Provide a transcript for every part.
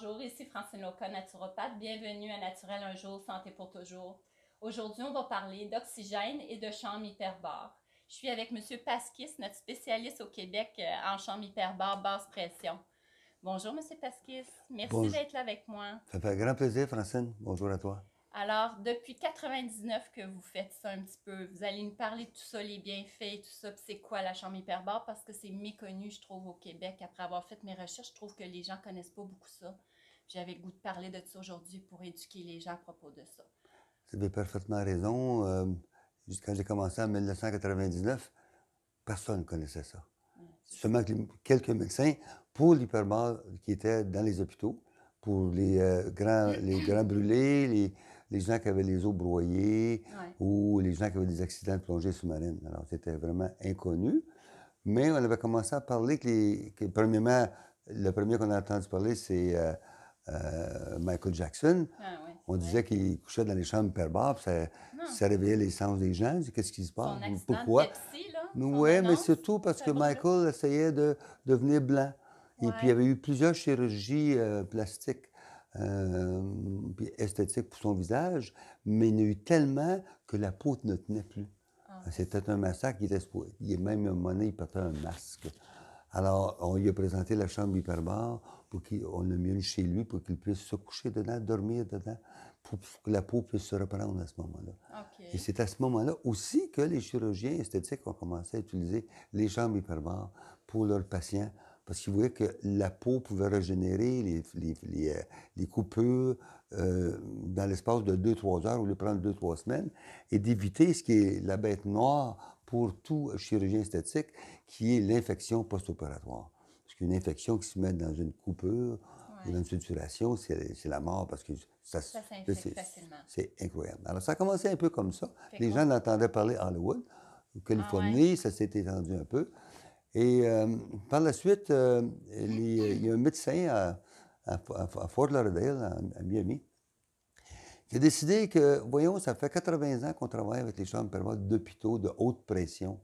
Bonjour, ici Francine Loca, naturopathe. Bienvenue à Naturel un jour, santé pour toujours. Aujourd'hui, on va parler d'oxygène et de chambre hyperbare. Je suis avec M. Pasquis, notre spécialiste au Québec en chambre hyperbare basse pression. Bonjour, M. Pasquis. Merci Bonjour. d'être là avec moi. Ça fait un grand plaisir, Francine. Bonjour à toi. Alors, depuis 99 que vous faites ça un petit peu, vous allez nous parler de tout ça, les bienfaits, tout ça, puis c'est quoi la chambre hyperbare, parce que c'est méconnu, je trouve, au Québec. Après avoir fait mes recherches, je trouve que les gens connaissent pas beaucoup ça. J'avais le goût de parler de ça aujourd'hui pour éduquer les gens à propos de ça. Tu avais parfaitement raison. Quand j'ai commencé en 1999, personne ne connaissait ça. Seulement quelques médecins pour l'hyperbare qui étaient dans les hôpitaux, pour les grands brûlés, les gens qui avaient les os broyés Ouais. ou les gens qui avaient des accidents de plongée sous-marine. Alors, c'était vraiment inconnu. Mais on avait commencé à parler premièrement, le premier qu'on a entendu parler, c'est Michael Jackson. Ah oui, On c'est vrai. disait qu'il couchait dans les chambres hyperbares, puis Non. ça réveillait les sens des gens. Qu'est-ce qui se passe? Son accident de Pourquoi? Pepsi, là, son Oui, mais annonce, surtout parce que c'était drôle. Michael essayait de devenir blanc. Et puis, il y Ouais. avait eu plusieurs chirurgies plastiques euh, puis esthétiques pour son visage, mais il y en a eu tellement que la peau ne tenait plus. Ah, C'était un massacre. Même à un moment donné, il portait un masque. Alors, on lui a présenté la chambre hyperbare on l'a mis chez lui pour qu'il puisse se coucher dedans, dormir dedans, pour que la peau puisse se reprendre à ce moment-là. OK. Et c'est à ce moment-là aussi que les chirurgiens esthétiques ont commencé à utiliser les chambres hyperbares pour leurs patients, parce qu'ils voyaient que la peau pouvait régénérer les coupures dans l'espace de 2-3 heures, au lieu de prendre 2-3 semaines, et d'éviter ce qui est la bête noire pour tout chirurgien esthétique, qui est l'infection post-opératoire. Parce qu'une infection qui se met dans une coupure ou dans Ouais. une suturation, c'est la mort parce que Ça s'infecte facilement. c'est incroyable. Alors, ça a commencé un peu comme ça. Fait Les qu'on... gens l'entendaient parler à Hollywood. En Ah ouais. Californie, ça s'est étendu un peu. Et par la suite, il y a un médecin à Fort Lauderdale, à Miami, qui a décidé que, voyons, ça fait 80 ans qu'on travaille avec les chambres permanentes d'hôpitaux de haute pression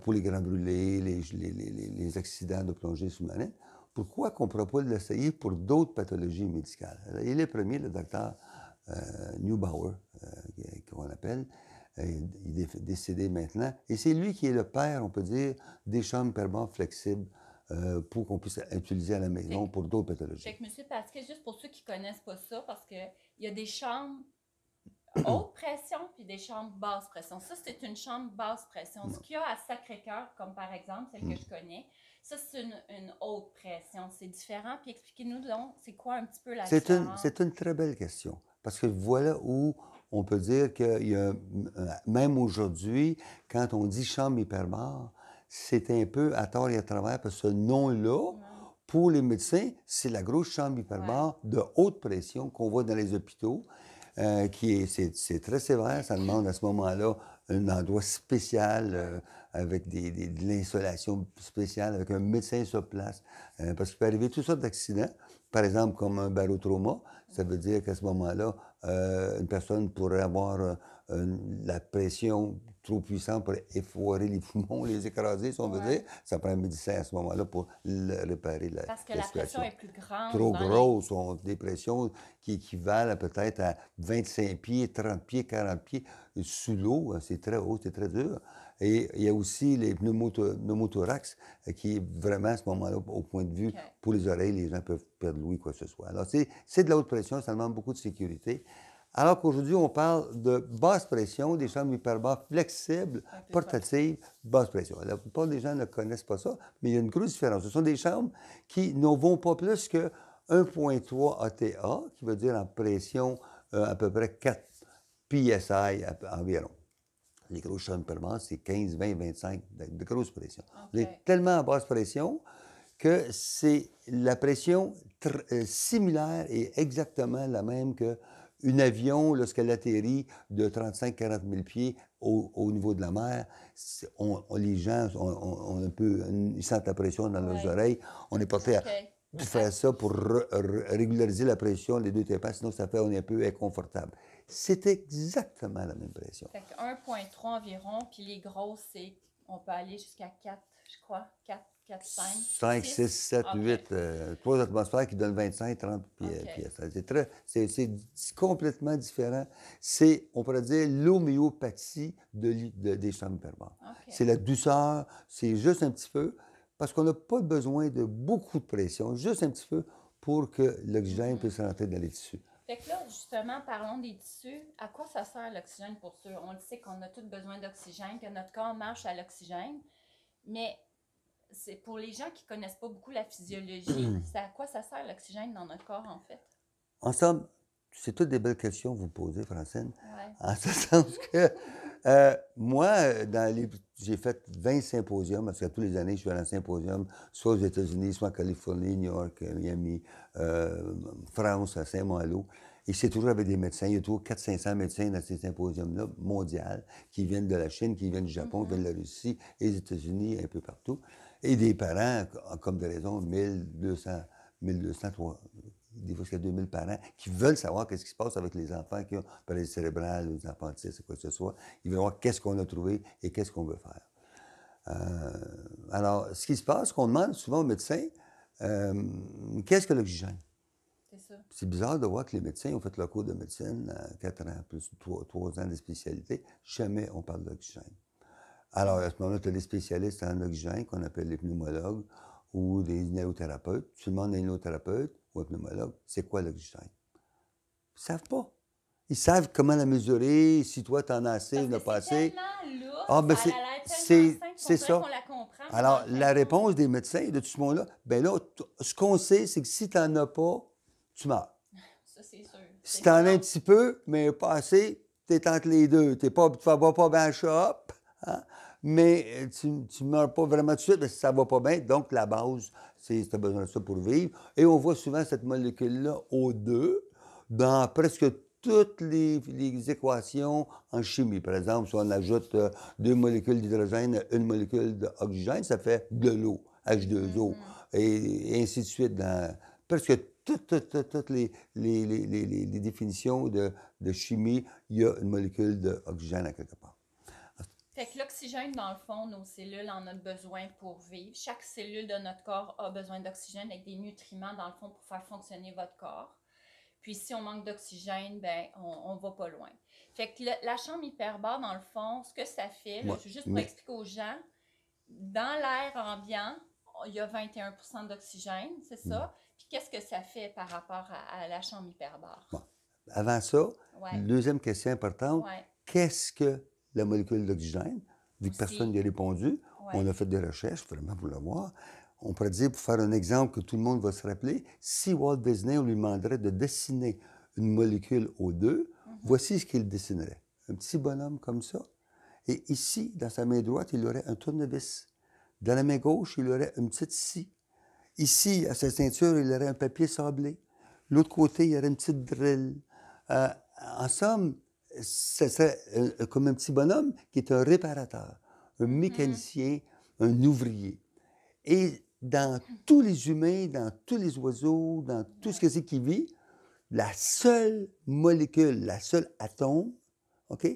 pour les grands brûlés, les accidents de plongée sous-marine. Pourquoi qu'on ne pourrait pas l'essayer pour d'autres pathologies médicales? Alors, il est le premier, le docteur Neubauer, qu'on appelle. Il est décédé maintenant. Et c'est lui qui est le père, on peut dire, des chambres permanentes flexibles pour qu'on puisse utiliser à la maison Fait, pour d'autres fait pathologies. que M. Pasquet, juste pour ceux qui connaissent pas ça, parce que il y a des chambres haute pression puis des chambres basse pression. Ça, c'est une chambre basse pression. Ce qu'il y a à Sacré-Cœur, comme par exemple celle que je connais, ça, c'est une haute pression. C'est différent. Puis expliquez-nous donc, c'est quoi un petit peu la différence? C'est une très belle question. Parce que voilà où on peut dire qu'il y a, même aujourd'hui, quand on dit chambre hyperbare, c'est un peu à tort et à travers, parce que ce nom-là, Ouais. pour les médecins, c'est la grosse chambre Ouais. hyperbare de haute pression qu'on voit dans les hôpitaux, c'est très sévère. Ça demande à ce moment-là un endroit spécial avec de l'insolation spéciale, avec un médecin sur place, parce qu'il peut arriver toutes sortes d'accidents. Par exemple, comme un barotrauma, ça veut dire qu'à ce moment-là, une personne pourrait avoir la pression trop puissante pour effoirer les poumons, les écraser, si on veut Ouais. dire. Ça prend un médecin à ce moment-là pour réparer Parce que la la pression situation. est plus grande Trop dans les... grosses, ont des pressions qui équivalent à peut-être à 25 pieds, 30 pieds, 40 pieds sous l'eau. C'est très haut, c'est très dur. Et il y a aussi les pneumothorax qui est vraiment à ce moment-là, au point de vue, OK. pour les oreilles, les gens peuvent perdre l'ouïe, quoi que ce soit. Alors, c'est de la haute pression, ça demande beaucoup de sécurité. Alors qu'aujourd'hui, on parle de basse pression, des chambres hyperbares flexibles, Un peu portatives, basse pression. La plupart des gens ne connaissent pas ça, mais il y a une grosse différence. Ce sont des chambres qui ne vont pas plus que 1,3 ATA, qui veut dire en pression à peu près 4 PSI environ. Les grosses chambres permanentes, c'est 15, 20, 25 de grosse pression. Vous OK. êtes tellement à basse pression que c'est la pression similaire et exactement la même qu'un avion, lorsqu'elle atterrit de 35-40 000 pieds au niveau de la mer. Les gens ont un peu, ils sentent la pression dans leurs Ouais. oreilles. On est porté à OK. faire ça pour régulariser la pression des deux tympans, sinon ça fait on est un peu inconfortable. C'est exactement la même pression. Fait que 1,3 environ, puis les grosses, c'est... On peut aller jusqu'à 4, je crois. 4. 4, 5, 5, 6, 7, OK. 8, 3 atmosphères qui donnent 25, 30 OK. pièces. C'est complètement différent. C'est, on pourrait dire, l'homéopathie des chambres hyperbares. OK. C'est la douceur, c'est juste un petit peu, parce qu'on n'a pas besoin de beaucoup de pression, juste un petit peu pour que l'oxygène puisse rentrer dans les tissus. Fait que là, justement, parlons des tissus. À quoi ça sert l'oxygène pour sûr? On le sait qu'on a tous besoin d'oxygène, que notre corps marche à l'oxygène, mais c'est pour les gens qui ne connaissent pas beaucoup la physiologie, c'est à quoi ça sert l'oxygène dans notre corps, en fait? En somme, c'est toutes des belles questions que vous posez, Francine. Ouais. En ce sens que moi, j'ai fait 20 symposiums, parce que tous les années, je suis allé à un symposium, soit aux États-Unis, soit en Californie, New York, Miami, France, à Saint-Malo. Et c'est toujours avec des médecins. Il y a toujours 400-500 médecins dans ces symposiums-là, mondiaux, qui viennent de la Chine, qui viennent du Japon, qui viennent de la Russie, et des États-Unis, un peu partout. Et des parents, comme de raison, 1200, 1200, des fois jusqu'à 2000 parents, qui veulent savoir qu'est-ce qui se passe avec les enfants qui ont paralysie cérébrale, ou des appendicites, quoi que ce soit. Ils veulent voir qu'est-ce qu'on a trouvé et qu'est-ce qu'on veut faire. Alors, ce qui se passe, qu'on demande souvent aux médecins, qu'est-ce que l'oxygène? C'est ça. C'est bizarre de voir que les médecins ont fait leur cours de médecine à 4 ans, plus 3 ans de spécialité. Jamais on parle d'oxygène. Alors, à ce moment-là, tu as des spécialistes en oxygène qu'on appelle les pneumologues ou des inhalothérapeutes. Tu demandes à un inhalothérapeute ou un pneumologue, c'est quoi l'oxygène? Ils ne savent pas. Ils savent comment la mesurer, si toi, tu en as assez ou n'as pas assez. C'est tellement lourd, Ah, ben ça a l'air tellement simple c'est qu'on ça. qu'on la comprend. mais Alors, dans le la fond, réponse des médecins de tout ce monde-là, ben là, ce qu'on sait, c'est que si tu n'en as pas, tu meurs. ça, c'est sûr. Si C'est tu en as un évident. petit peu, mais pas assez, tu es entre les deux. Tu ne vas pas bien shop, hein? Mais tu ne meurs pas vraiment tout de suite, mais ça ne va pas bien. Donc, la base, c'est tu as besoin de ça pour vivre. Et on voit souvent cette molécule-là, O2, dans presque toutes les équations en chimie. Par exemple, si on ajoute 2 molécules d'hydrogène à une molécule d'oxygène, ça fait de l'eau, H2O, et ainsi de suite. Dans presque toutes les définitions de chimie, il y a une molécule d'oxygène à quelque part. Fait que l'oxygène, dans le fond, nos cellules en ont besoin pour vivre. Chaque cellule de notre corps a besoin d'oxygène avec des nutriments, dans le fond, pour faire fonctionner votre corps. Puis si on manque d'oxygène, ben on va pas loin. Fait que la chambre hyperbare, dans le fond, ce que ça fait, là, Ouais, juste pour mais- expliquer aux gens, dans l'air ambiant, il y a 21% d'oxygène, c'est ça. Puis qu'est-ce que ça fait par rapport à la chambre hyperbare? Bon. Avant ça, Ouais. deuxième question importante, Ouais. qu'est-ce que la molécule d'oxygène? Vu que Aussi. personne n'y a répondu, Ouais. on a fait des recherches vraiment pour le voir. On pourrait dire, pour faire un exemple que tout le monde va se rappeler, si Walt Disney, on lui demanderait de dessiner une molécule O2, voici ce qu'il dessinerait. Un petit bonhomme comme ça. Et ici, dans sa main droite, il aurait un tournevis. Dans la main gauche, il aurait une petite scie. Ici, à sa ceinture, il aurait un papier sablé. L'autre côté, il y aurait une petite drille. En somme, ce serait comme un petit bonhomme qui est un réparateur, un mécanicien, un ouvrier. Et dans tous les humains, dans tous les oiseaux, dans tout ce que c'est qui vit, la seule molécule, la seule atome, OK,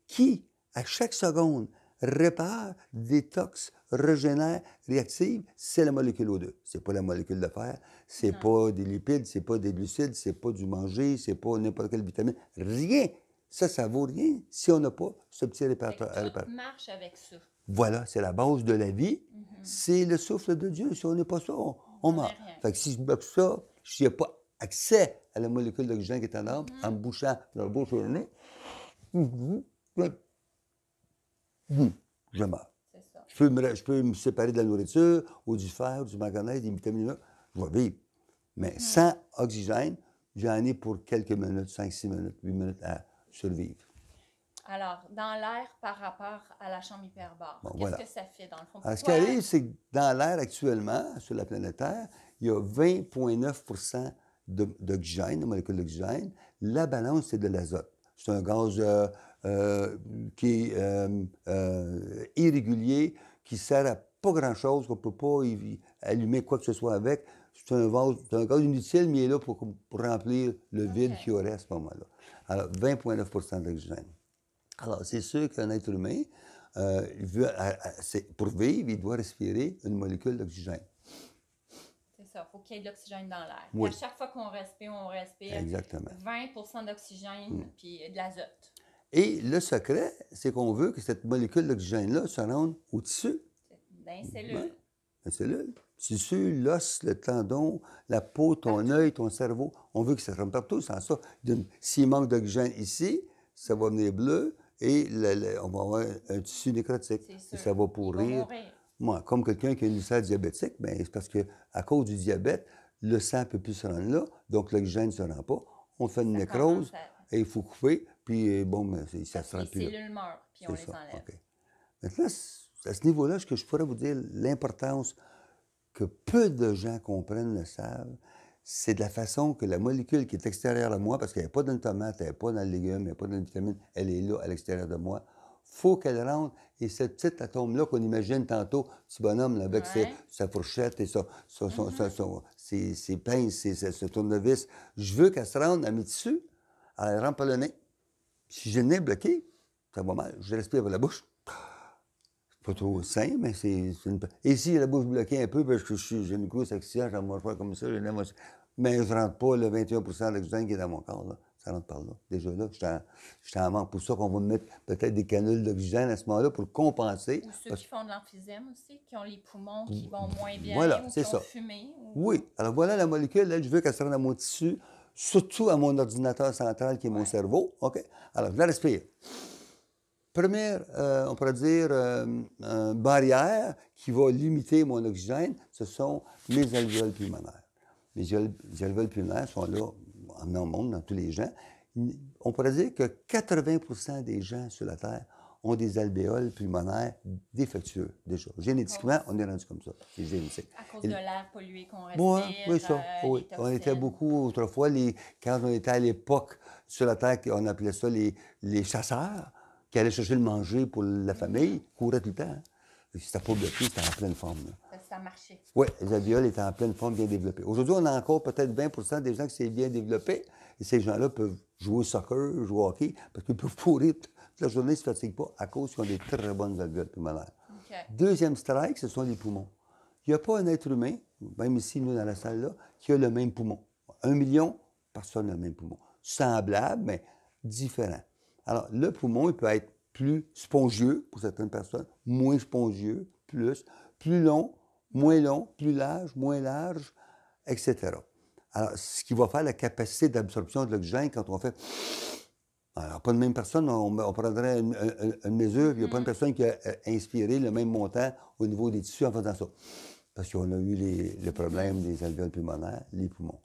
qui, à chaque seconde, répare, détoxe, régénère, réactive, c'est la molécule O2. C'est pas la molécule de fer, c'est Non. pas des lipides, c'est pas des glucides, c'est pas du manger, c'est pas n'importe quelle vitamine. Rien. Ça vaut rien si on n'a pas ce petit Fait réparateur. que tout marche avec ça. Voilà, c'est la base de la vie. C'est le souffle de Dieu. Si on n'est pas ça, on est meurt. rien. Fait que si je bloque ça, s'il n'y a pas accès à la molécule d'oxygène qui est en arbre, en me bouchant la bouche et le nez, je meurs. C'est ça. Je peux me séparer de la nourriture, ou du fer, ou du manganèse, des vitamines, je vais vivre. Mais sans oxygène, j'en ai pour quelques minutes, 5-6 minutes, 8 minutes à survivre. Alors, dans l'air par rapport à la chambre hyperbare, Bon, qu'est-ce voilà. que ça fait dans le fond? Alors, ce qui Pourquoi- arrive, c'est que dans l'air actuellement, sur la planète Terre, il y a 20,9 % d'oxygène, de molécules d'oxygène. La balance, c'est de l'azote. C'est un gaz qui est irrégulier, qui sert à pas grand-chose, qu'on ne peut pas allumer quoi que ce soit avec. C'est un gaz inutile, mais il est là pour remplir le vide OK. qu'il y aurait à ce moment-là. Alors, 20,9 % d'oxygène. Alors, c'est sûr qu'un être humain, pour vivre, il doit respirer une molécule d'oxygène. C'est ça, il faut qu'il y ait de l'oxygène dans l'air. Oui. À chaque fois qu'on respire, on respire Exactement. 20 d'oxygène puis de l'azote. Et le secret, c'est qu'on veut que cette molécule d'oxygène-là se rende au tissu. Dans les cellules. Ouais. La cellule, tissu, l'os, le tendon, la peau, ton œil, ton cerveau. On veut que ça se rende partout. Sans ça, s'il manque d'oxygène ici, ça va venir bleu et on va avoir un tissu nécrotique. Et ça va pourrir. Moi, comme quelqu'un qui a une ulcère diabétique, ben, c'est parce qu'à cause du diabète, le sang ne peut plus se rendre là, donc l'oxygène ne se rend pas. On fait une nécrose et il faut couper, puis bon, ben, ça se rend plus. Les cellules meurent, puis on les enlève. Okay. Maintenant, à ce niveau-là, ce que je pourrais vous dire, l'importance que peu de gens comprennent, le savent, c'est de la façon que la molécule qui est extérieure à moi, parce qu'elle n'est pas dans une tomate, elle n'est pas dans le légume, elle n'est pas dans une vitamine, elle est là, à l'extérieur de moi. Il faut qu'elle rentre. Et cette petite atome-là qu'on imagine tantôt, ce bonhomme là, avec sa fourchette et ses pinces, ce tournevis, je veux qu'elle se rende à mes tissus, elle rentre par le nez. Si j'ai le nez bloqué, ça va mal. Je respire par la bouche. Pas trop sain, mais c'est une... Et si la bouche bloquée un peu, parce que j'ai une grosse oxygène, je ne mange pas comme ça, mais je ne rentre pas le 21 d'oxygène qui est dans mon corps. Là. Ça rentre par là. Déjà là, je suis en manque. Pour ça qu'on va mettre peut-être des canules d'oxygène à ce moment-là pour compenser. Ou ceux qui font de l'emphysème aussi, qui ont les poumons qui vont moins bien, voilà, ou c'est qui ont fumé. Oui. Alors voilà la molécule, là, je veux qu'elle se rende à mon tissu, surtout à mon ordinateur central qui est mon cerveau. OK? Alors, je la respire. Première, on pourrait dire, barrière qui va limiter mon oxygène, ce sont mes alvéoles pulmonaires. Les alvéoles pulmonaires sont là, dans le monde, dans tous les gens. On pourrait dire que 80 des gens sur la Terre ont des alvéoles pulmonaires défectueux, déjà. Génétiquement, on est rendu comme ça. C'est génétique. À cause de l'air pollué qu'on respire. Oui, ça. Oui. On était beaucoup, autrefois, quand on était à l'époque sur la Terre, on appelait ça les chasseurs, qui allaient chercher le manger pour la famille, couraient tout le temps. C'était pas bloqué, c'était en pleine forme. Là. Ça marchait. Oui, les alvéoles étaient en pleine forme, bien développées. Aujourd'hui, on a encore peut-être 20 des gens qui c'est bien développé. Et ces gens-là peuvent jouer au soccer, jouer au hockey, parce qu'ils peuvent courir toute la journée, ils ne se fatiguent pas à cause qu'ils ont des très bonnes alvéoles pulmonaires. Okay. Deuxième strike, ce sont les poumons. Il n'y a pas un être humain, même ici, nous, dans la salle-là, qui a le même poumon. 1 million, personne n'a le même poumon. Semblable, mais différent. Alors, le poumon, il peut être plus spongieux pour certaines personnes, moins spongieux, plus long, moins long, plus large, moins large, etc. Alors, ce qui va faire la capacité d'absorption de l'oxygène quand on fait... Alors, pas de même personne, on prendrait une mesure, il n'y a pas une personne qui a inspiré le même montant au niveau des tissus en faisant ça. Parce qu'on a eu le problème des alvéoles pulmonaires, les poumons.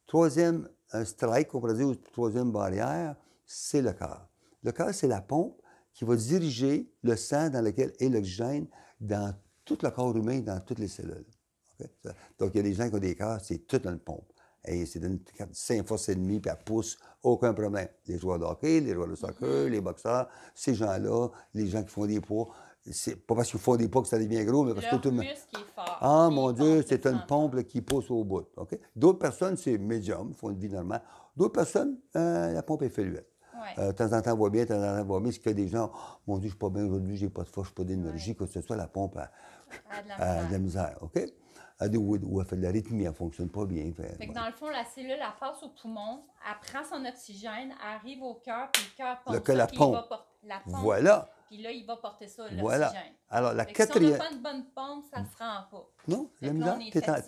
Troisième strike, on pourrait dire, ou troisième barrière, c'est le cœur. Le cœur, c'est la pompe qui va diriger le sang dans lequel est l'oxygène dans tout le corps humain, dans toutes les cellules. Okay? Donc, il y a des gens qui ont des cœurs, c'est toute une pompe. Et c'est d'une 5 fois et demi, puis elle pousse, aucun problème. Les joueurs de hockey, les joueurs de soccer, les boxeurs, ces gens-là, les gens qui font des poids, c'est pas parce qu'ils font des poids que ça devient gros, mais parce que tout le monde... muscle est fort. Ah, mon Dieu, c'est une pompe là, qui pousse au bout. Okay? D'autres personnes, c'est médium, font une vie normale. D'autres personnes, la pompe est fluette. De temps en temps, on va bien, de temps en temps, on va bien. Ce qu'il y a des gens, mon Dieu, je suis pas bien aujourd'hui, j'ai pas de force, je n'ai pas d'énergie, que ce soit, la pompe a de la misère. OK? Ou elle fait de l'arythmie, elle ne fonctionne pas bien. Fait que dans le fond, la cellule, elle passe au poumon, elle prend son oxygène, elle arrive au cœur, puis le cœur pompe ça, puis il va porter la pompe. Voilà. Puis là, il va porter ça, l'oxygène. Voilà. Alors, la quatrième... Si on n'a pas une bonne pompe, ça ne se rend pas. Non, la misère,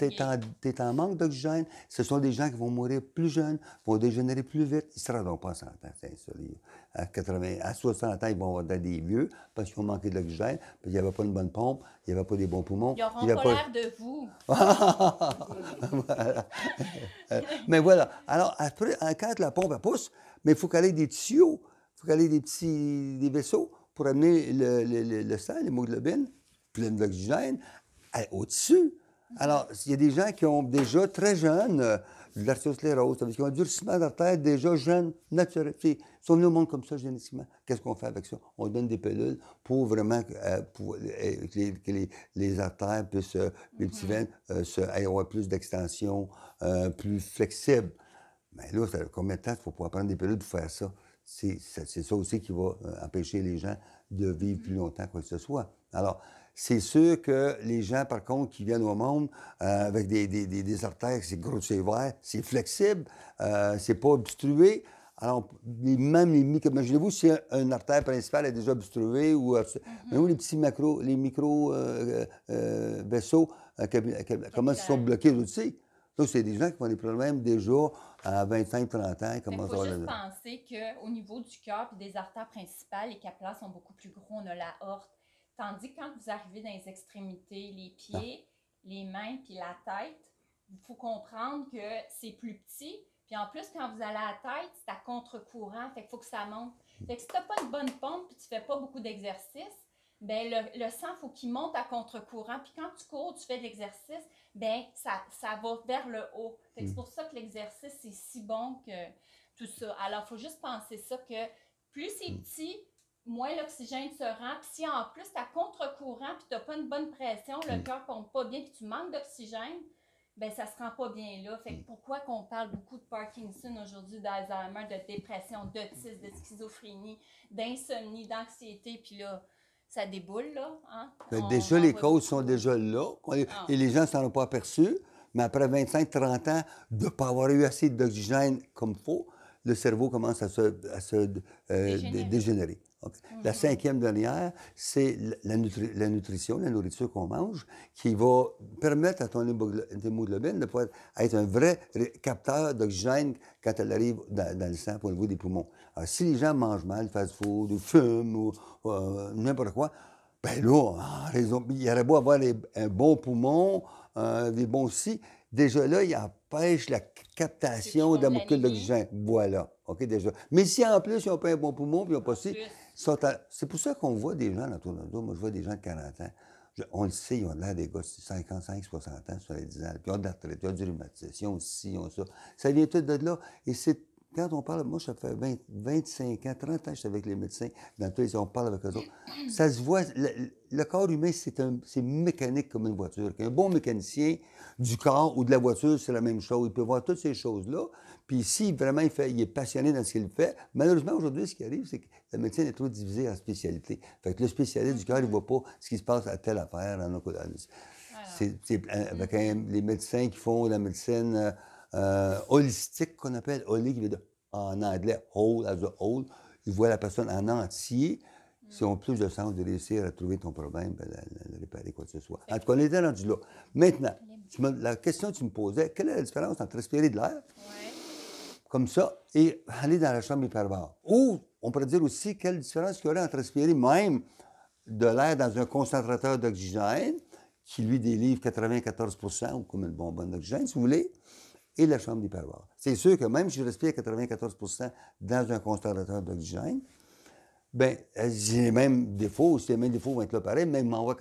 tu es en manque d'oxygène. Ce sont des gens qui vont mourir plus jeunes, vont dégénérer plus vite. Ils ne se rendront pas à 100 ans. À 60 ans, ils vont être des vieux parce qu'ils ont manqué d'oxygène, parce qu'il n'y avait pas une bonne pompe, il n'y avait pas des bons poumons. Ils n'auront pas l'air de vous. Voilà. Mais voilà. Alors, après, quand la pompe elle pousse, mais il faut qu'elle ait des tuyaux, il faut qu'elle ait des vaisseaux pour amener le sang, l'hémoglobine, pleine d'oxygène, au-dessus. Alors, il y a des gens qui ont déjà très jeunes de l'artériosclérose, c'est-à-dire qu'ils ont un durcissement d'artère déjà jeune, naturel. Ils sont venus au monde comme ça génétiquement. Qu'est-ce qu'on fait avec ça? On donne des pilules pour vraiment que les artères puissent, les petits veines, avoir plus d'extension, plus flexible. Mais là, combien de temps il faut pouvoir prendre des pilules pour faire ça? c'est ça aussi qui va empêcher les gens de vivre plus longtemps, quoi que ce soit. Alors, c'est sûr que les gens, par contre, qui viennent au monde avec des artères, c'est gros, c'est vert, c'est flexible, c'est pas obstrué. Alors, même les micro... Imaginez-vous si une artère principale est déjà obstruée ou... Même les petits macros, les micro-vaisseaux, comment ils sont bloqués aussi. Donc, c'est des gens qui ont des problèmes déjà à 25, 30 ans. Il faut juste penser qu'au niveau du cœur et des artères principales, les capillaires sont beaucoup plus gros. On a la aorte. Tandis que quand vous arrivez dans les extrémités, les pieds, les mains puis la tête, il faut comprendre que c'est plus petit. Puis en plus, quand vous allez à la tête, c'est à contre-courant. Fait qu'il faut que ça monte. Fait que si tu n'as pas une bonne pompe puis tu ne fais pas beaucoup d'exercice, ben le sang, il faut qu'il monte à contre-courant. Puis quand tu cours, tu fais de l'exercice, ben ça va vers le haut. Fait que c'est pour ça que l'exercice, c'est si bon que tout ça. Alors, il faut juste penser ça, que plus c'est petit, moins l'oxygène se rend. Puis si en plus, tu as contre-courant puis tu n'as pas une bonne pression, le cœur ne pompe pas bien puis tu manques d'oxygène, ben ça se rend pas bien là. Fait que pourquoi qu'on parle beaucoup de Parkinson aujourd'hui, d'Alzheimer, de dépression, d'autisme, de schizophrénie, d'insomnie, d'anxiété, puis là, ça déboule, là. Hein? Déjà, les causes sont déjà là, et les gens ne s'en ont pas aperçus. Mais après 25-30 ans de ne pas avoir eu assez d'oxygène comme il faut, le cerveau commence à se dégénérer. Okay. La cinquième dernière, c'est la nutrition, la nourriture qu'on mange, qui va permettre à ton hémoglobine de pouvoir être un vrai capteur d'oxygène quand elle arrive dans le sang au niveau des poumons. Alors, si les gens mangent mal, fast-food, ou fument, ou n'importe quoi, ben là, il y aurait beau avoir un bon poumon, des bons si, déjà là, il empêche la captation de la molécule d'oxygène. Voilà. OK, déjà. Mais si en plus, ils n'ont pas un bon poumon, puis ils n'ont pas si, c'est pour ça qu'on voit des gens dans tout le monde. Moi, je vois des gens de 40 ans. On le sait, ils ont l'air des gars de 55, 60 ans, 70 ans. Puis ils ont de la retraite, ils ont du rhumatisme, ils ont ci, ils ont ça. Ça vient tout de là. Et c'est quand on parle, moi, ça fait 25 ans, 30 ans que je suis avec les médecins, dans tous les on parle avec eux autres. Ça se voit, le corps humain, c'est mécanique comme une voiture. Un bon mécanicien du corps ou de la voiture, c'est la même chose. Il peut voir toutes ces choses-là. Puis si vraiment il est passionné dans ce qu'il fait, malheureusement, aujourd'hui, ce qui arrive, c'est que la médecine est trop divisée en spécialités. Fait que le spécialiste du corps, il ne voit pas ce qui se passe à telle affaire. C'est avec les médecins qui font la médecine holistique, qu'on appelle, holistique, qui veut dire en anglais, whole as a whole. Ils voient la personne en entier. Si on a plus de sens de réussir à trouver ton problème, le réparer, quoi que ce soit. En tout cas, on était rendu là. Maintenant, la question que tu me posais, quelle est la différence entre respirer de l'air, comme ça, et aller dans la chambre hyperbare? Ou, on pourrait dire aussi, quelle différence il y aurait entre respirer même de l'air dans un concentrateur d'oxygène, qui lui délivre 94 ou comme une bonbonne d'oxygène, si vous voulez, et la chambre d'hyperbare. C'est sûr que même si je respire 94 dans un concentrateur d'oxygène, bien, j'ai les mêmes défauts, les mêmes défauts vont être là pareil, mais il m'envoie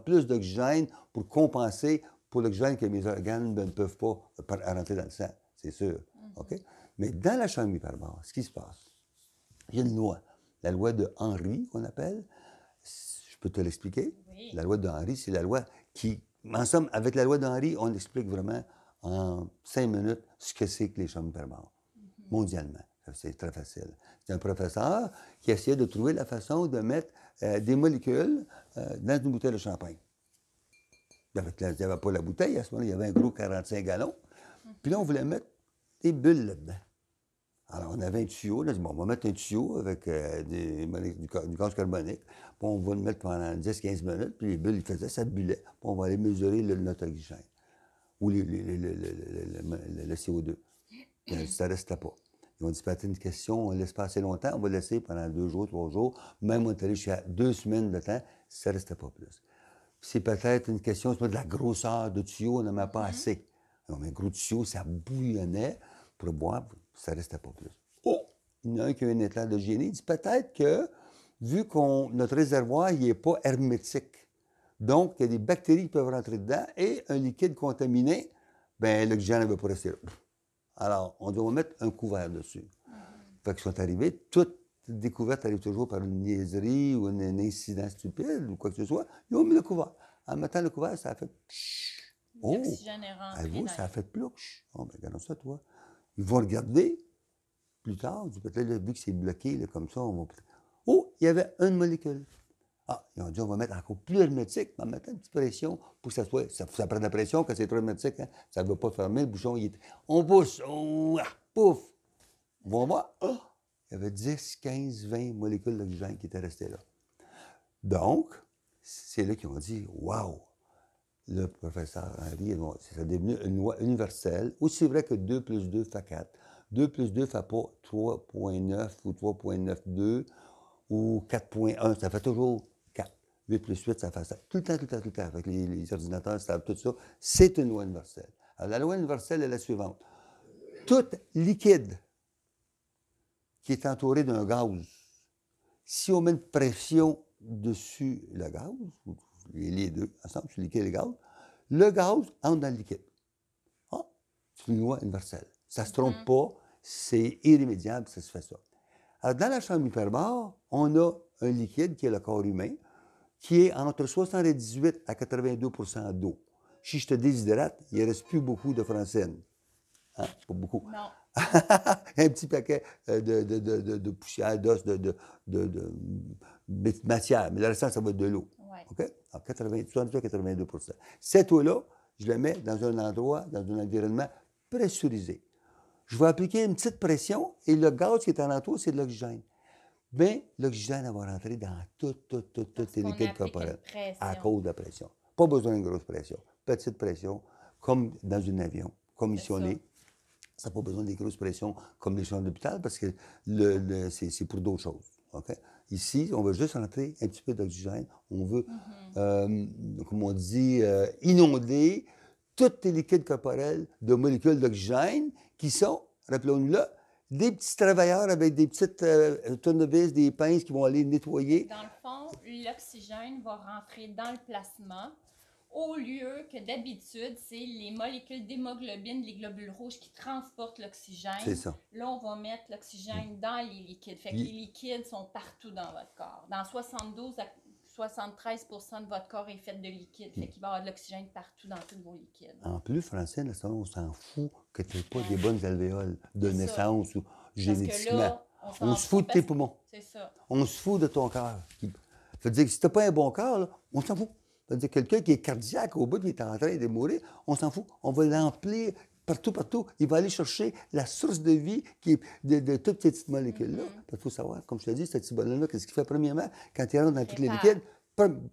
plus d'oxygène pour compenser pour l'oxygène que mes organes ne peuvent pas rentrer dans le sang, c'est sûr. OK? Mais dans la chambre hyperbare, ce qui se passe, il y a une loi, la loi de Henry, qu'on appelle. Je peux te l'expliquer? Oui. La loi de Henry, c'est la loi qui, en somme, avec la loi de Henry, on explique vraiment en 5 minutes ce que c'est que les chambres hyperbares, mondialement. C'est très facile. C'est un professeur qui essayait de trouver la façon de mettre des molécules dans une bouteille de champagne. Il n'y avait pas la bouteille, à ce moment-là, il y avait un gros 45 gallons. Puis là, on voulait mettre des bulles là-dedans. Alors, on avait un tuyau. Là, on dit, bon, on va mettre un tuyau avec du gaz carbonique. Puis on va le mettre pendant 10-15 minutes. Puis les bulles, ils faisaient, ça bullait. Puis on va aller mesurer notre oxygène ou le CO2. Ça ne restait pas. Ils ont dit, peut-être une question, on laisse pas assez longtemps, on va laisser pendant 2 jours, 3 jours. Même on est allé jusqu'à 2 semaines de temps, ça ne restait pas plus. C'est peut-être une question, c'est pas de la grosseur de tuyau, on n'en met pas assez. Non, mais un gros tuyau, ça bouillonnait pour boire, ça ne restait pas plus. Oh! Il y en a un qui a un éclair de génie, il dit peut-être que, vu que notre réservoir n'est pas hermétique, donc il y a des bactéries qui peuvent rentrer dedans et un liquide contaminé, bien, l'oxygène ne va pas rester là. Alors, on doit mettre un couvert dessus. Fait qu'ils sont arrivés, toute découverte arrive toujours par une niaiserie ou un incident stupide ou quoi que ce soit. Ils ont mis le couvert. En mettant le couvert, ça a fait... L'oxygène est rentré. Ça a fait plouch. Oh, bien, regarde ça, toi. Ils vont regarder. plus tard, peut-être, là, vu que c'est bloqué là, comme ça, on va... Oh, il y avait une molécule. Ah, ils ont dit, on va mettre encore plus hermétique, on va mettre une petite pression pour que ça soit... Ça prend de la pression quand c'est trop hermétique, hein? Ça ne veut pas fermer, le bouchon, on pousse, pouf! On va voir, oh, il y avait 10, 15, 20 molécules d'oxygène qui étaient restées là. Donc, c'est là qu'ils ont dit, wow! Le professeur Henry, c'est devenu une loi universelle. Aussi vrai que 2 plus 2 fait 4. 2 plus 2 ne fait pas 3,9 ou 3,92 ou 4,1. Ça fait toujours 4. 8 plus 8, ça fait ça. Tout le temps, tout le temps, tout le temps. Avec les ordinateurs, tout ça. C'est une loi universelle. Alors, la loi universelle est la suivante. Tout liquide qui est entouré d'un gaz, si on met une pression dessus le gaz, les deux ensemble, sur le liquide et le gaz entre dans le liquide. Ah, c'est une loi universelle. Ça ne se trompe pas, c'est irrémédiable, ça se fait ça. Alors, dans la chambre hyperbare, on a un liquide qui est le corps humain, qui est entre 78 à 82 d'eau. Si je te déshydrate, il ne reste plus beaucoup de francine. Hein? Pas beaucoup. Non. Un petit paquet de poussière, d'os, de matière. Mais le restant, ça va être de l'eau. Ouais. OK? Alors, 78 à 82 Cette eau-là, je la mets dans un endroit, dans un environnement pressurisé. Je vais appliquer une petite pression et le gaz qui est en entour, c'est de l'oxygène. Bien, l'oxygène va rentrer dans tous les liquides corporels à cause de la pression. Pas besoin d'une grosse pression. Petite pression, comme dans un avion, commissionné. Ça n'a pas besoin des grosses pressions comme les chambres d'hôpital parce que c'est pour d'autres choses. Okay? Ici, on veut juste rentrer un petit peu d'oxygène. On veut, comme on dit, inonder tous les liquides corporels de molécules d'oxygène qui sont, rappelons-nous-le, des petits travailleurs avec des petites tournevis, des pinces qui vont aller nettoyer. Dans le fond, l'oxygène va rentrer dans le plasma au lieu que d'habitude, c'est les molécules d'hémoglobine, les globules rouges qui transportent l'oxygène. C'est ça. Là, on va mettre l'oxygène dans les liquides. Fait que les liquides sont partout dans votre corps. Dans 72 à 73 de votre corps est fait de liquide. Fait qu'il va y avoir de l'oxygène partout dans tous vos liquides. En plus, Francine, on s'en fout que tu n'aies pas des bonnes alvéoles de naissance ou génétiquement. Là, on se fout de tes poumons. C'est ça. On se fout de ton cœur. Ça veut dire que si tu n'as pas un bon cœur, là, on s'en fout. Ça veut dire que quelqu'un qui est cardiaque au bout, qui est en train de mourir, on s'en fout. On va l'emplir partout. Il va aller chercher la source de vie qui est de toutes ces petites molécules-là. Parce qu'il faut savoir, comme je te dis, ce petit bonhomme-là, qu'est-ce qu'il fait premièrement quand il rentre dans tous les liquides?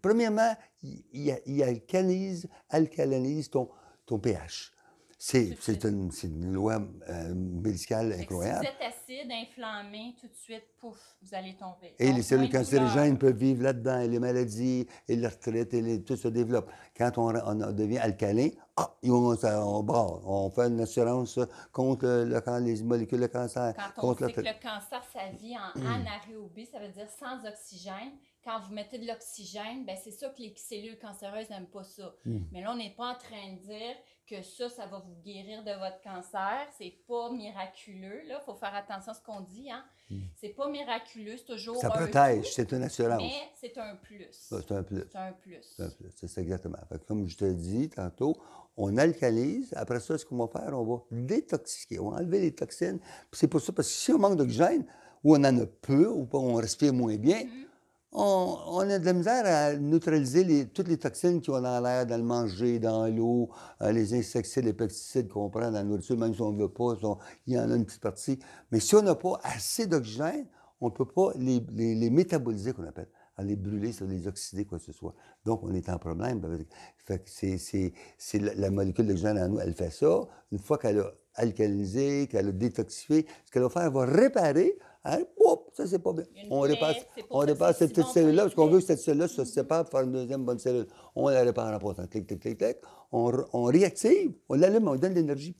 Premièrement, il alcalinise ton pH. C'est une loi médicale incroyable. Si vous êtes acide, inflammé, tout de suite, pouf, vous allez tomber. Et les cellules cancérigènes peuvent vivre là-dedans, et les maladies, et l'arthrite, tout se développe. Quand on devient alcalin, on fait une assurance contre les molécules de cancer. Quand on sait que le cancer, ça vit en anaérobie, ça veut dire sans oxygène. Quand vous mettez de l'oxygène, ben c'est ça que les cellules cancéreuses n'aiment pas ça. Mais là, on n'est pas en train de dire que ça va vous guérir de votre cancer. C'est pas miraculeux. Il faut faire attention à ce qu'on dit. Hein? C'est pas miraculeux, c'est toujours ça protège, c'est une assurance. Mais c'est un plus. C'est un plus. C'est un plus. C'est un plus, c'est ça exactement. Fait que comme je te dis tantôt, on alcalise. Après ça, ce qu'on va faire, on va détoxiquer. On va enlever les toxines. Puis c'est pour ça, parce que si on manque d'oxygène, ou on en a peu, ou on respire moins bien, on a de la misère à neutraliser toutes les toxines qui ont dans l'air, dans le manger, dans l'eau, les insecticides, les pesticides qu'on prend dans la nourriture, même si on ne veut pas, il y en a une petite partie. Mais si on n'a pas assez d'oxygène, on ne peut pas les métaboliser, qu'on appelle. Les brûler, les oxyder, quoi que ce soit. Donc, on est en problème. Fait que c'est la molécule d'oxygène en nous, elle fait ça. Une fois qu'elle a alcalinisé, qu'elle a détoxifié, ce qu'elle va faire, elle va réparer. Hein? Oups, ça, c'est pas bien. On répare cette petite cellule-là, parce qu'on veut que cette cellule-là se sépare pour faire une deuxième bonne cellule. On la répare en passant. Clic, clic, clic, clic. On réactive, on l'allume, on donne de l'énergie.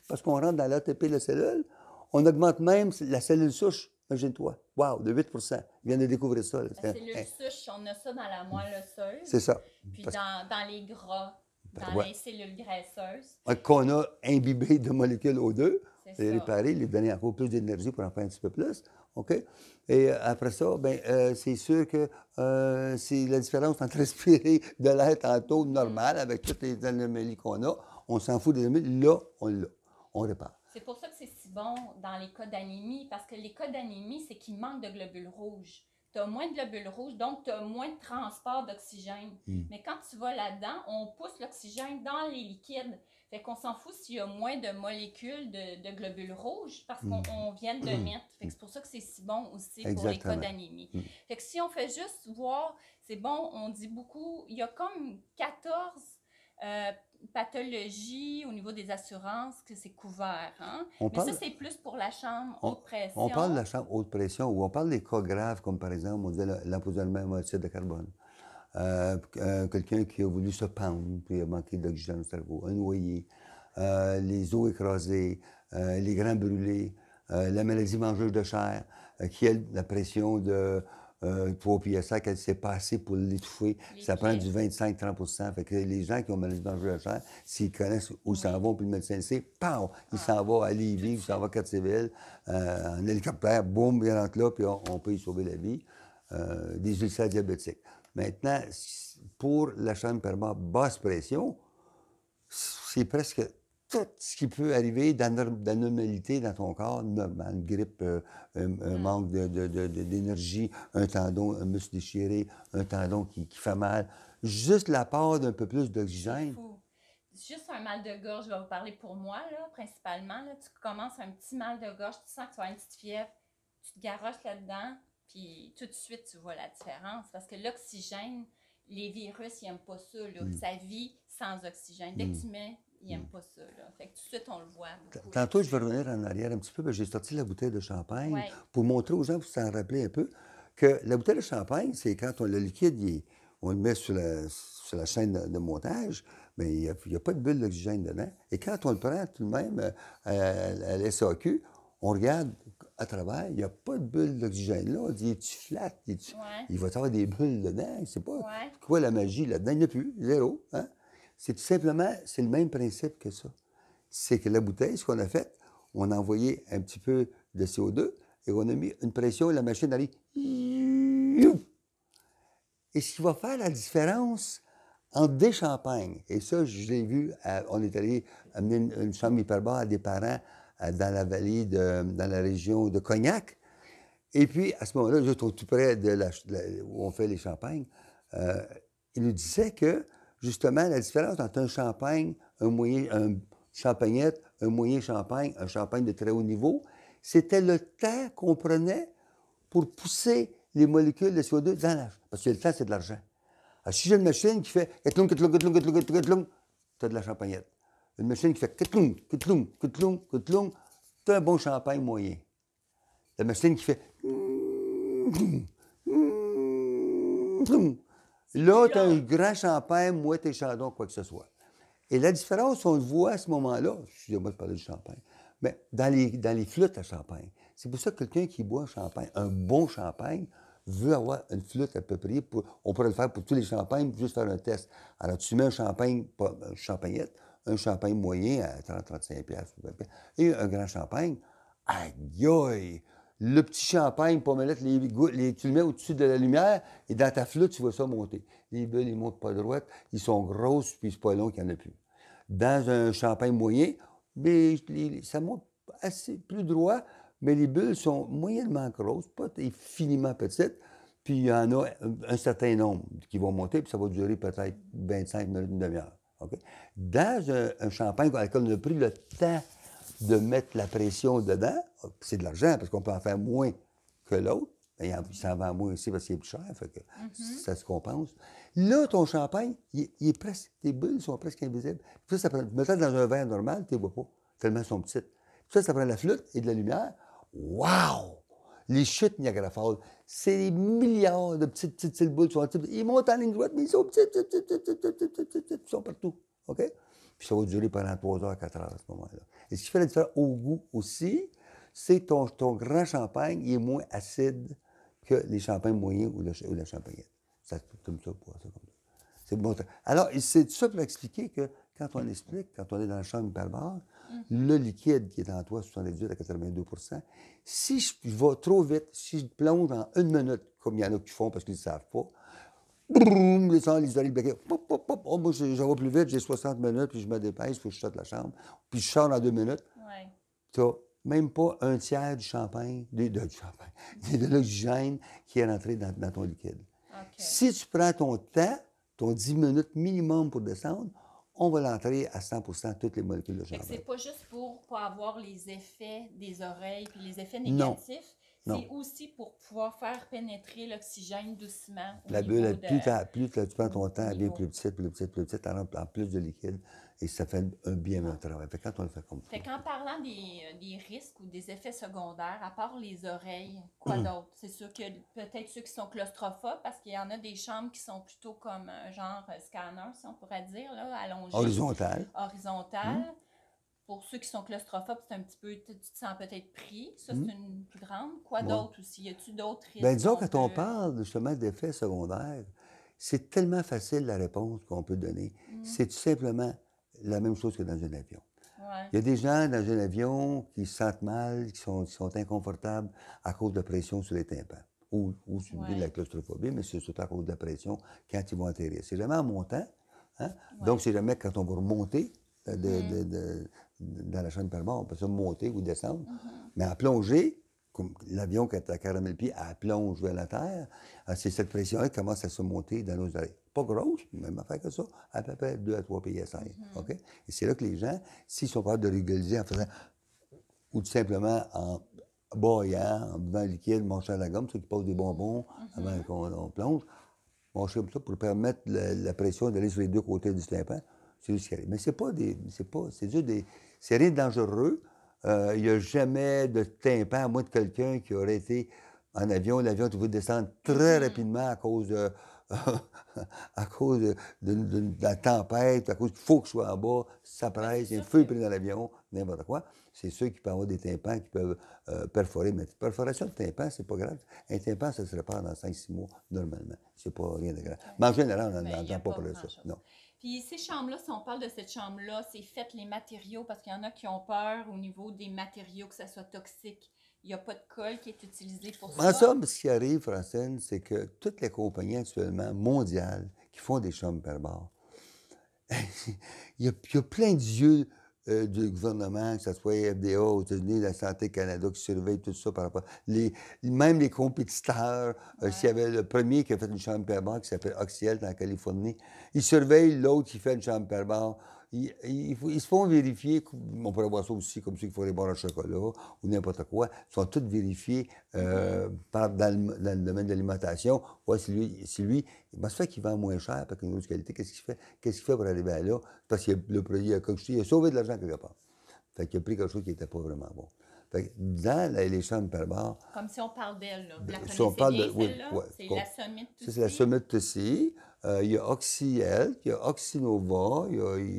Parce qu'on rentre dans l'ATP de la cellule. On augmente même la cellule souche. Imagine-toi. Wow, de 8 Il vient de découvrir ça. La cellule souche, on a ça dans la moelle osseuse. C'est ça. Puis dans les gras, dans les cellules graisseuses. Qu'on a imbibé de molécules O2. Les réparer, les donner encore plus d'énergie pour en faire un petit peu plus. OK? Et après ça, c'est sûr que c'est la différence entre respirer de l'air tantôt normal avec toutes les anomalies qu'on a. On s'en fout des anomalies. Là, on l'a. On répare. C'est pour ça que c'est si bon dans les cas d'anémie, parce que les cas d'anémie, c'est qu'il manque de globules rouges. Tu as moins de globules rouges, donc tu as moins de transport d'oxygène. Mais quand tu vas là-dedans, on pousse l'oxygène dans les liquides. Fait qu'on s'en fout s'il y a moins de molécules de globules rouges, parce qu'on vient de mettre. Fait que c'est pour ça que c'est si bon aussi pour les cas d'anémie. Fait que si on fait juste voir, c'est bon, on dit beaucoup, il y a comme 14 pathologies au niveau des assurances que c'est couvert. Hein? Mais ça, c'est plus pour la chambre haute pression. On parle de la chambre haute pression ou on parle des cas graves, comme par exemple, on disait l'empoisonnement au monoxyde de carbone. Quelqu'un qui a voulu se pendre, puis a manqué d'oxygène au cerveau, un noyé, les os écrasés, les grands brûlés, la maladie mangeuse de chair, qui a la pression de 3 PSA, qu'elle s'est passée pour l'étouffer. Ça prend du 25-30 %. Fait que les gens qui ont maladie mangeuse de chair, s'ils connaissent où ils s'en vont, puis le médecin le sait, pow! Il s'en va à Lévis, il s'en va à Quatre-Séville, en hélicoptère, boum, il rentre là, puis on peut y sauver la vie. Des ulcères diabétiques. Maintenant, pour la chambre permanente basse pression, c'est presque tout ce qui peut arriver d'anomalité dans ton corps, normal, une grippe, un manque d'énergie, un tendon, un muscle déchiré, un tendon qui fait mal. Juste l'apport d'un peu plus d'oxygène. Juste un mal de gorge, je vais vous parler pour moi, là, principalement. Là, tu commences un petit mal de gorge, tu sens que tu as une petite fièvre, tu te garoches là-dedans, puis tout de suite, tu vois la différence. Parce que l'oxygène, les virus, ils n'aiment pas ça. Là. Ça vit sans oxygène. Dès que tu mets, ils n'aiment pas ça. Là. Fait que tout de suite, on le voit. Tantôt, je vais revenir en arrière un petit peu, parce que j'ai sorti la bouteille de champagne pour montrer aux gens, pour s'en rappeler un peu, que la bouteille de champagne, c'est quand le liquide, on le met sur la chaîne de montage, mais il n'y a pas de bulle d'oxygène dedans. Et quand on le prend tout de même à la SAQ, on regarde à travers, il n'y a pas de bulle d'oxygène là. On dit, tu flattes, il va y avoir des bulles dedans. C'est pas quoi la magie là-dedans. Il n'y en a plus, zéro. Hein? C'est tout simplement, c'est le même principe que ça. C'est que la bouteille, ce qu'on a fait, on a envoyé un petit peu de CO2 et on a mis une pression et la machine arrive. Et ce qui va faire la différence entre des champagnes, et ça, je l'ai vu, on est allé amener une chambre hyperbare à des parents dans la vallée, dans la région de Cognac. Et puis, à ce moment-là, juste tout près où on fait les champagnes, il nous disait que, justement, la différence entre un champagne, un champagnette, un moyen champagne, un champagne de très haut niveau, c'était le temps qu'on prenait pour pousser les molécules de CO2 dans l'air. Parce que le temps, c'est de l'argent. Alors, si j'ai une machine qui fait tu as de la champagnette. Une machine qui fait tu as un bon champagne moyen. La machine qui fait là, tu as un grand champagne, mouette et chandon, quoi que ce soit. Et la différence, on le voit à ce moment-là, excusez-moi de parler de champagne, mais dans les flûtes à champagne. C'est pour ça que quelqu'un qui boit un champagne, un bon champagne, veut avoir une flûte à peu près. On pourrait le faire pour tous les champagnes, juste faire un test. Alors, tu mets un champagne, pas une champagnette, un champagne moyen à 30-35 $, et un grand champagne. Aïe, aïe! Le petit champagne, pour me mettre tu le mets au-dessus de la lumière, et dans ta flûte, tu vois ça monter. Les bulles, ils ne montent pas droite, ils sont grosses, puis c'est pas long qu'il n'y en a plus. Dans un champagne moyen, ça monte assez plus droit, mais les bulles sont moyennement grosses, pas infiniment petites, puis il y en a un certain nombre qui vont monter, puis ça va durer peut-être 25 minutes, une demi-heure. Okay? Dans un champagne avec lequel on a pris le temps de mettre la pression dedans, c'est de l'argent, parce qu'on peut en faire moins que l'autre, il s'en vend moins aussi parce qu'il est plus cher, fait que ça se compense. Là, ton champagne, il est presque, tes bulles sont presque invisibles. Puis ça prend, mettons dans un verre normal, tu ne les vois pas, tellement elles sont petites. Puis ça prend de la flûte et de la lumière. Wow! Les chutes Niagara Falls, c'est des milliards de petites boules. Ils montent en ligne droite, mais ils sont petits, ils sont partout. OK? Puis ça va durer pendant 3 heures, 4 heures à ce moment-là. Et ce qui fait la différence au goût aussi, c'est ton grand champagne, il est moins acide que les champagnes moyens ou la champagnette. Ça comme ça, pour ça comme ça. C'est bon. Alors, c'est ça pour expliquer que quand on explique, quand on est dans la chambre hyperbare, le liquide qui est en toi, 78 à 82 %, si je vais trop vite, si je plonge en 1 minute, comme il y en a qui font parce qu'ils ne savent pas, boum, les oreilles bloquées, pop, pop, pop, oh, moi, je vais plus vite, j'ai 60 minutes, puis je me dépêche, puis je sorte de la chambre, puis je sors en 2 minutes. Ouais. tu n'as même pas un tiers du champagne, du champagne, de l'oxygène qui est rentré dans ton liquide. OK. Si tu prends ton temps, ton 10 minutes minimum pour descendre, on va l'entrer à 100 toutes les molécules de Fait que c'est champagne. pas juste pour pas avoir les effets des oreilles puis les effets Non, négatifs, non. c'est aussi pour pouvoir faire pénétrer l'oxygène doucement au La niveau bulle, de... plus tu prends ton temps, elle devient niveau. plus petite, plus petite, plus petite, tu en plus de liquide et ça fait un bien meilleur travail. Fait que quand on le fait comme ça. Fait qu'en parlant des risques ou des effets secondaires, à part les oreilles, quoi d'autre? C'est sûr que peut-être ceux qui sont claustrophobes, parce qu'il y en a des chambres qui sont plutôt comme un genre scanner, si on pourrait dire, là, allongé, Horizontal. horizontal. Pour ceux qui sont claustrophobes, c'est un petit peu, tu te sens peut-être pris. Ça, c'est une plus grande. Quoi Ouais. d'autre aussi? Y a-tu d'autres risques? Bien, disons, qu'on quand on peut- parle justement d'effets secondaires, c'est tellement facile la réponse qu'on peut donner. C'est tout simplement la même chose que dans un avion. Ouais. Il y a des gens dans un avion qui se sentent mal, qui sont inconfortables à cause de pression sur les tympans ou sur Ouais. la claustrophobie, mais c'est surtout à cause de la pression quand ils vont atterrir. C'est jamais en montant. Hein? Ouais. Donc, c'est jamais quand on va remonter dans la chambre par bord. On peut ça monter ou descendre. Mais en plongée, comme l'avion qui est à 40 000 pieds, elle plonge vers la terre, c'est cette pression-là qui commence à se monter dans nos oreilles. Pas grosse, même affaire que ça, à peu près 2 à 3 PSI. OK? Et c'est là que les gens, s'ils sont capables de réguliser en faisant, ou tout simplement en boyant, en buvant un liquide, mangeant la gomme, ceux qui posent des bonbons avant qu'on plonge, manger comme ça pour permettre la pression d'aller sur les deux côtés du tympan, c'est juste ce qui arrive. Mais c'est pas des. C'est juste des. C'est rien de dangereux. Il n'y a jamais de tympan, à moins de quelqu'un qui aurait été en avion. L'avion, tu veux descendre très rapidement à cause de. à cause de la tempête, à cause qu'il faut que je sois en bas, ça presse, il y a un feu pris dans l'avion, n'importe quoi. C'est ceux qui peuvent avoir des tympans qui peuvent perforer. Mais perforation de tympan, c'est pas grave. Un tympan, ça se répare dans 5-6 mois, normalement. C'est pas rien de grave. Mais en général, on n'entend pas parler de ça. Non. Puis ces chambres-là, si on parle de cette chambre-là, c'est fait les matériaux, parce qu'il y en a qui ont peur au niveau des matériaux, que ça soit toxique. Il n'y a pas de colle qui est utilisé pour ça. En somme, ce qui arrive, Francine, c'est que toutes les compagnies actuellement mondiales qui font des chambres par bord, il y a plein d'yeux du gouvernement, que ce soit FDA aux États-Unis, la Santé Canada qui surveille tout ça par rapport. Même les compétiteurs, s'il y avait le premier qui a fait une chambre par bord qui s'appelle Oxiel dans la Californie, ils surveillent l'autre qui fait une chambre par bord. Ils se font vérifier, on pourrait voir ça aussi comme ceux qui font les barres de chocolat ou n'importe quoi, ils sont tous vérifiés dans le domaine de l'alimentation. Ouais, si lui, ça fait qu'il vend moins cher parce qu'il a une autre qualité. Qu'est-ce qu'il fait? Qu'est-ce qu'il fait pour arriver à là? Parce que le produit, comme je dis, il a sauvé de l'argent quelque part. Fait qu'il a pris quelque chose qui n'était pas vraiment bon. Fait que dans les chambres par bar. Comme si on parle d'elle, là. Vous la Si on parle connaissez bien, de. celle-là? Ouais, C'est la Summit Tussi. Ça, c'est la Summit Tussi. Il y a Oxyel, il y a Oxynova, il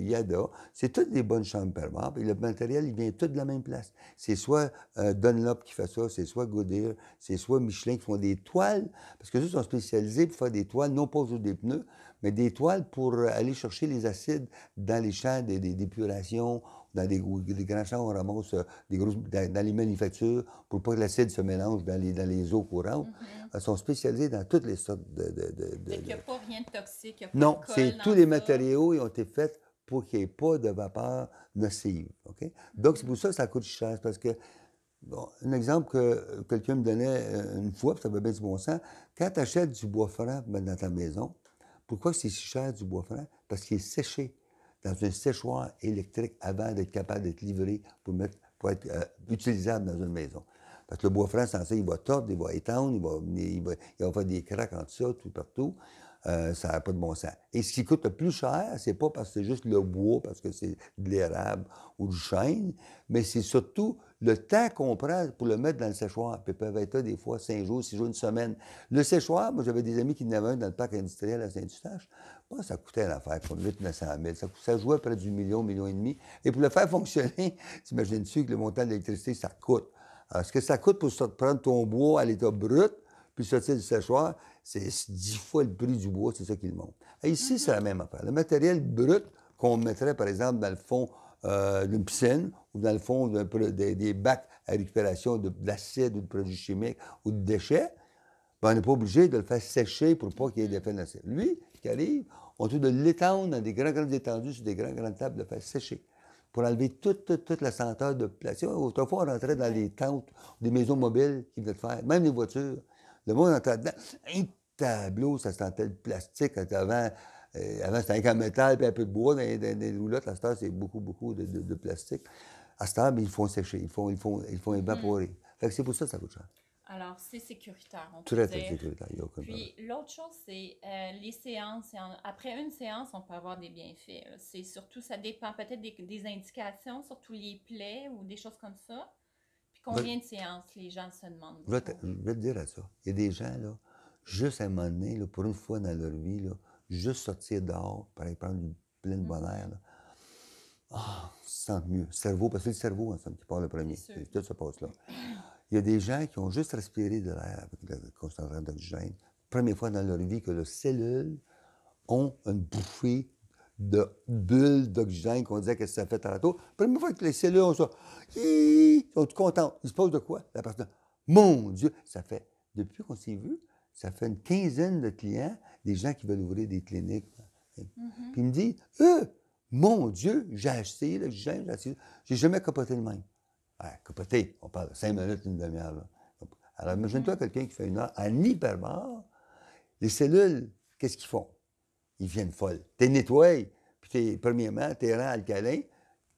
y a Yada. C'est toutes des bonnes chambres par bar. Et le matériel, il vient tout de la même place. C'est soit Dunlop qui fait ça, c'est soit Goodyear, c'est soit Michelin qui font des toiles. Parce que ceux sont spécialisés pour faire des toiles, non pas juste des pneus, mais des toiles pour aller chercher les acides dans les champs d'épuration. Dans des grands champs, on ramasse dans les manufactures pour pas que l'acide se mélange dans les eaux courantes. Elles sont spécialisées dans toutes les sortes Il n'y a pas rien de toxique, il n'y a pas Non, de colle c'est dans tous les ça. matériaux ils ont été faits pour qu'il n'y ait pas de vapeur nocive. OK? Donc, c'est pour ça que ça coûte cher. Parce que, bon, un exemple que quelqu'un me donnait une fois, puis ça va bien du bon sens, quand tu achètes du bois franc pour mettre dans ta maison, pourquoi c'est si cher du bois franc? Parce qu'il est séché dans un séchoir électrique avant d'être capable d'être livré pour être utilisable dans une maison. Parce que le bois franc, censé, il va tordre, il va étendre, il va faire des craques en ça, tout partout. Ça n'a pas de bon sens. Et ce qui coûte le plus cher, c'est pas parce que c'est juste le bois, parce que c'est de l'érable ou du chêne, mais c'est surtout le temps qu'on prend pour le mettre dans le séchoir. Puis ils peuvent être là des fois 5 jours, 6 jours, une semaine. Le séchoir, moi j'avais des amis qui en avaient un dans le parc industriel à Saint-Eustache. Bon, ça coûtait l'affaire pour 800 000 900 000. Ça jouait près du million, million et demi. Et pour le faire fonctionner, t'imagines-tu que le montant de l'électricité, ça coûte. Alors, ce que ça coûte pour prendre ton bois à l'état brut, puis sortir du séchoir, c'est 10 fois le prix du bois, c'est ça qui le monte. Et ici, c'est la même affaire. Le matériel brut qu'on mettrait, par exemple, dans le fond d'une piscine ou dans le fond des bacs à récupération d'acide ou de produits chimiques ou de déchets, ben, on n'est pas obligé de le faire sécher pour pas qu'il y ait d'effet nocif. Lui, ce qui arrive, on trouve de l'étendre dans des grandes étendues sur des grandes tables, de le faire sécher. pour enlever toute la senteur de plastique. Autrefois, on rentrait dans les tentes, des maisons mobiles qui venaient de faire, même les voitures. Le monde entrait dedans. Un tableau, ça sentait le plastique. Avant c'était un métal et un peu de bois dans les roulottes. À cette heure, c'est beaucoup de plastique. À cette heure, mais ils font sécher, ils font évaporer. Fait que c'est pour ça que ça coûte cher. Alors, c'est sécuritaire, on peut Très dire. sécuritaire, il n'y a aucun problème. Puis, l'autre chose, c'est les séances. Après une séance, on peut avoir des bienfaits. C'est surtout, ça dépend peut-être des indications, surtout les plaies ou des choses comme ça. Puis, combien de séances les gens se demandent? Je vais te dire à ça. Il y a des gens, là, juste à un moment donné, là, pour une fois dans leur vie, là, juste sortir dehors, pour aller prendre une pleine bonne air, là, ils se sentent mieux. Cerveau, parce que c'est le cerveau, ensemble, qui part le premier. Tout se passe là. Il y a des gens qui ont juste respiré de l'air avec le concentrant d'oxygène. Première fois dans leur vie que leurs cellules ont une bouffée de bulles d'oxygène qu'on disait que ça fait tantôt. Première fois que les cellules ont ça, ils sont tout contents. Ils se posent de quoi? La personne, mon Dieu, ça fait, depuis qu'on s'est vu, ça fait une quinzaine de clients, des gens qui veulent ouvrir des cliniques. Puis il me dit, mon Dieu, j'ai acheté l'oxygène, j'ai jamais capoté le même. Capoté, on parle de 5 minutes, une demi-heure. Là. Alors, imagine-toi quelqu'un qui fait une heure en hyperbare. Les cellules, qu'est-ce qu'ils font? Ils viennent folles. Tu les nettoies, puis premièrement, tes rangs alcalins.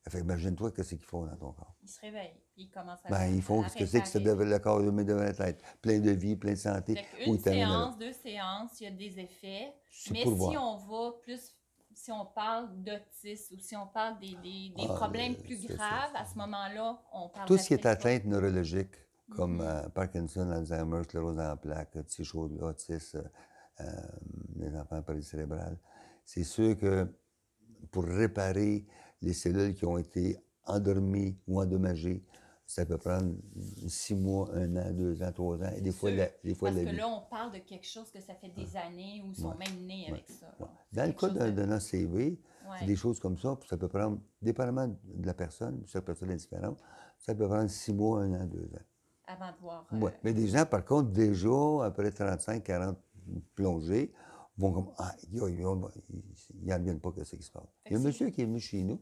Fait imagine-toi qu'est-ce qu'ils font dans ton corps. Ils se réveillent, ils commencent à Ils font ce que c'est que ça le corps humain devrait être. Plein de vie, plein de santé. Une séance, 2 séances, il y a des effets. Mais si on va plus... Si on parle d'autisme ou si on parle des problèmes plus graves, à ce moment-là, on parle... Tout ce qui est atteinte neurologique, comme Parkinson, Alzheimer, sclérose en plaques, ces choses-là, autisme, les enfants paralysie cérébrale, c'est sûr que pour réparer les cellules qui ont été endormies ou endommagées, ça peut prendre 6 mois, 1 an, 2 ans, 3 ans, et des fois la vie. Parce que là, on parle de quelque chose que ça fait des années ou sont même nés avec ça. Dans le cas d'un ACV, c'est des choses comme ça, puis ça peut prendre, dépendamment de la personne, chaque personne est différente, ça peut prendre 6 mois, 1 an, 2 ans. Avant de voir... Mais des gens, par contre, déjà, après 35, 40 plongées, vont comme, ils n'en reviennent pas que c'est qui se passe. Il y a un monsieur qui est venu chez nous,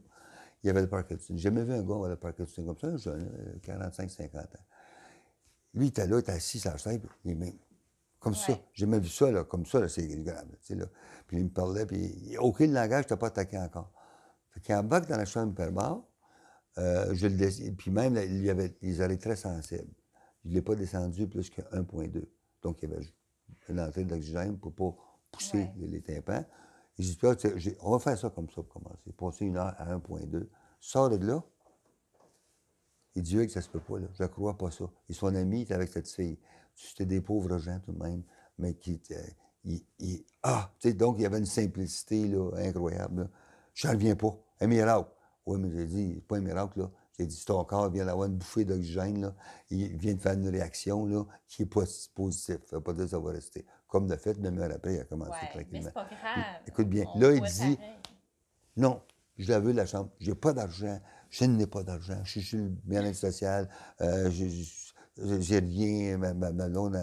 il avait le Parkinson. J'ai jamais vu un gars avoir le Parkinson comme ça, un jeune, 45-50 ans. Lui, il était là, il était assis sur la chaise, il est même comme ça. J'ai jamais vu ça, là, comme ça, là, c'est grave. Là. Puis il me parlait, puis aucun langage, je n'étais pas attaqué encore. Fait qu'il embarque dans la chambre hyperbare, je le descends, puis même, il y avait les oreilles très sensibles. Je ne l'ai pas descendu plus que 1,2. Donc, il y avait une entrée d'oxygène pour ne pas pousser les tympans. Et j'ai dit, on va faire ça comme ça pour commencer. Passer 1 heure à 1,2. Sors de là. Il dit, que ça se peut pas, là. Je ne crois pas ça. Et son ami était avec cette fille. C'était des pauvres gens tout de même, mais qui étaient... donc, il y avait une simplicité là, incroyable. Là. Je n'en reviens pas. Un miracle. Oui, mais j'ai dit, c'est pas un miracle, là. J'ai dit, ton corps vient d'avoir une bouffée d'oxygène, là. Il vient de faire une réaction, là, qui est positive. Ça ne veut pas dire que ça va rester. Comme de fait, 1 heure après, il a commencé tranquillement. Mais c'est pas grave. Écoute bien. Là, il dit, non, je la veux, la chambre. J'ai pas d'argent. Je n'ai pas d'argent. Je suis sur le bien-être social. J'ai rien. Ma blonde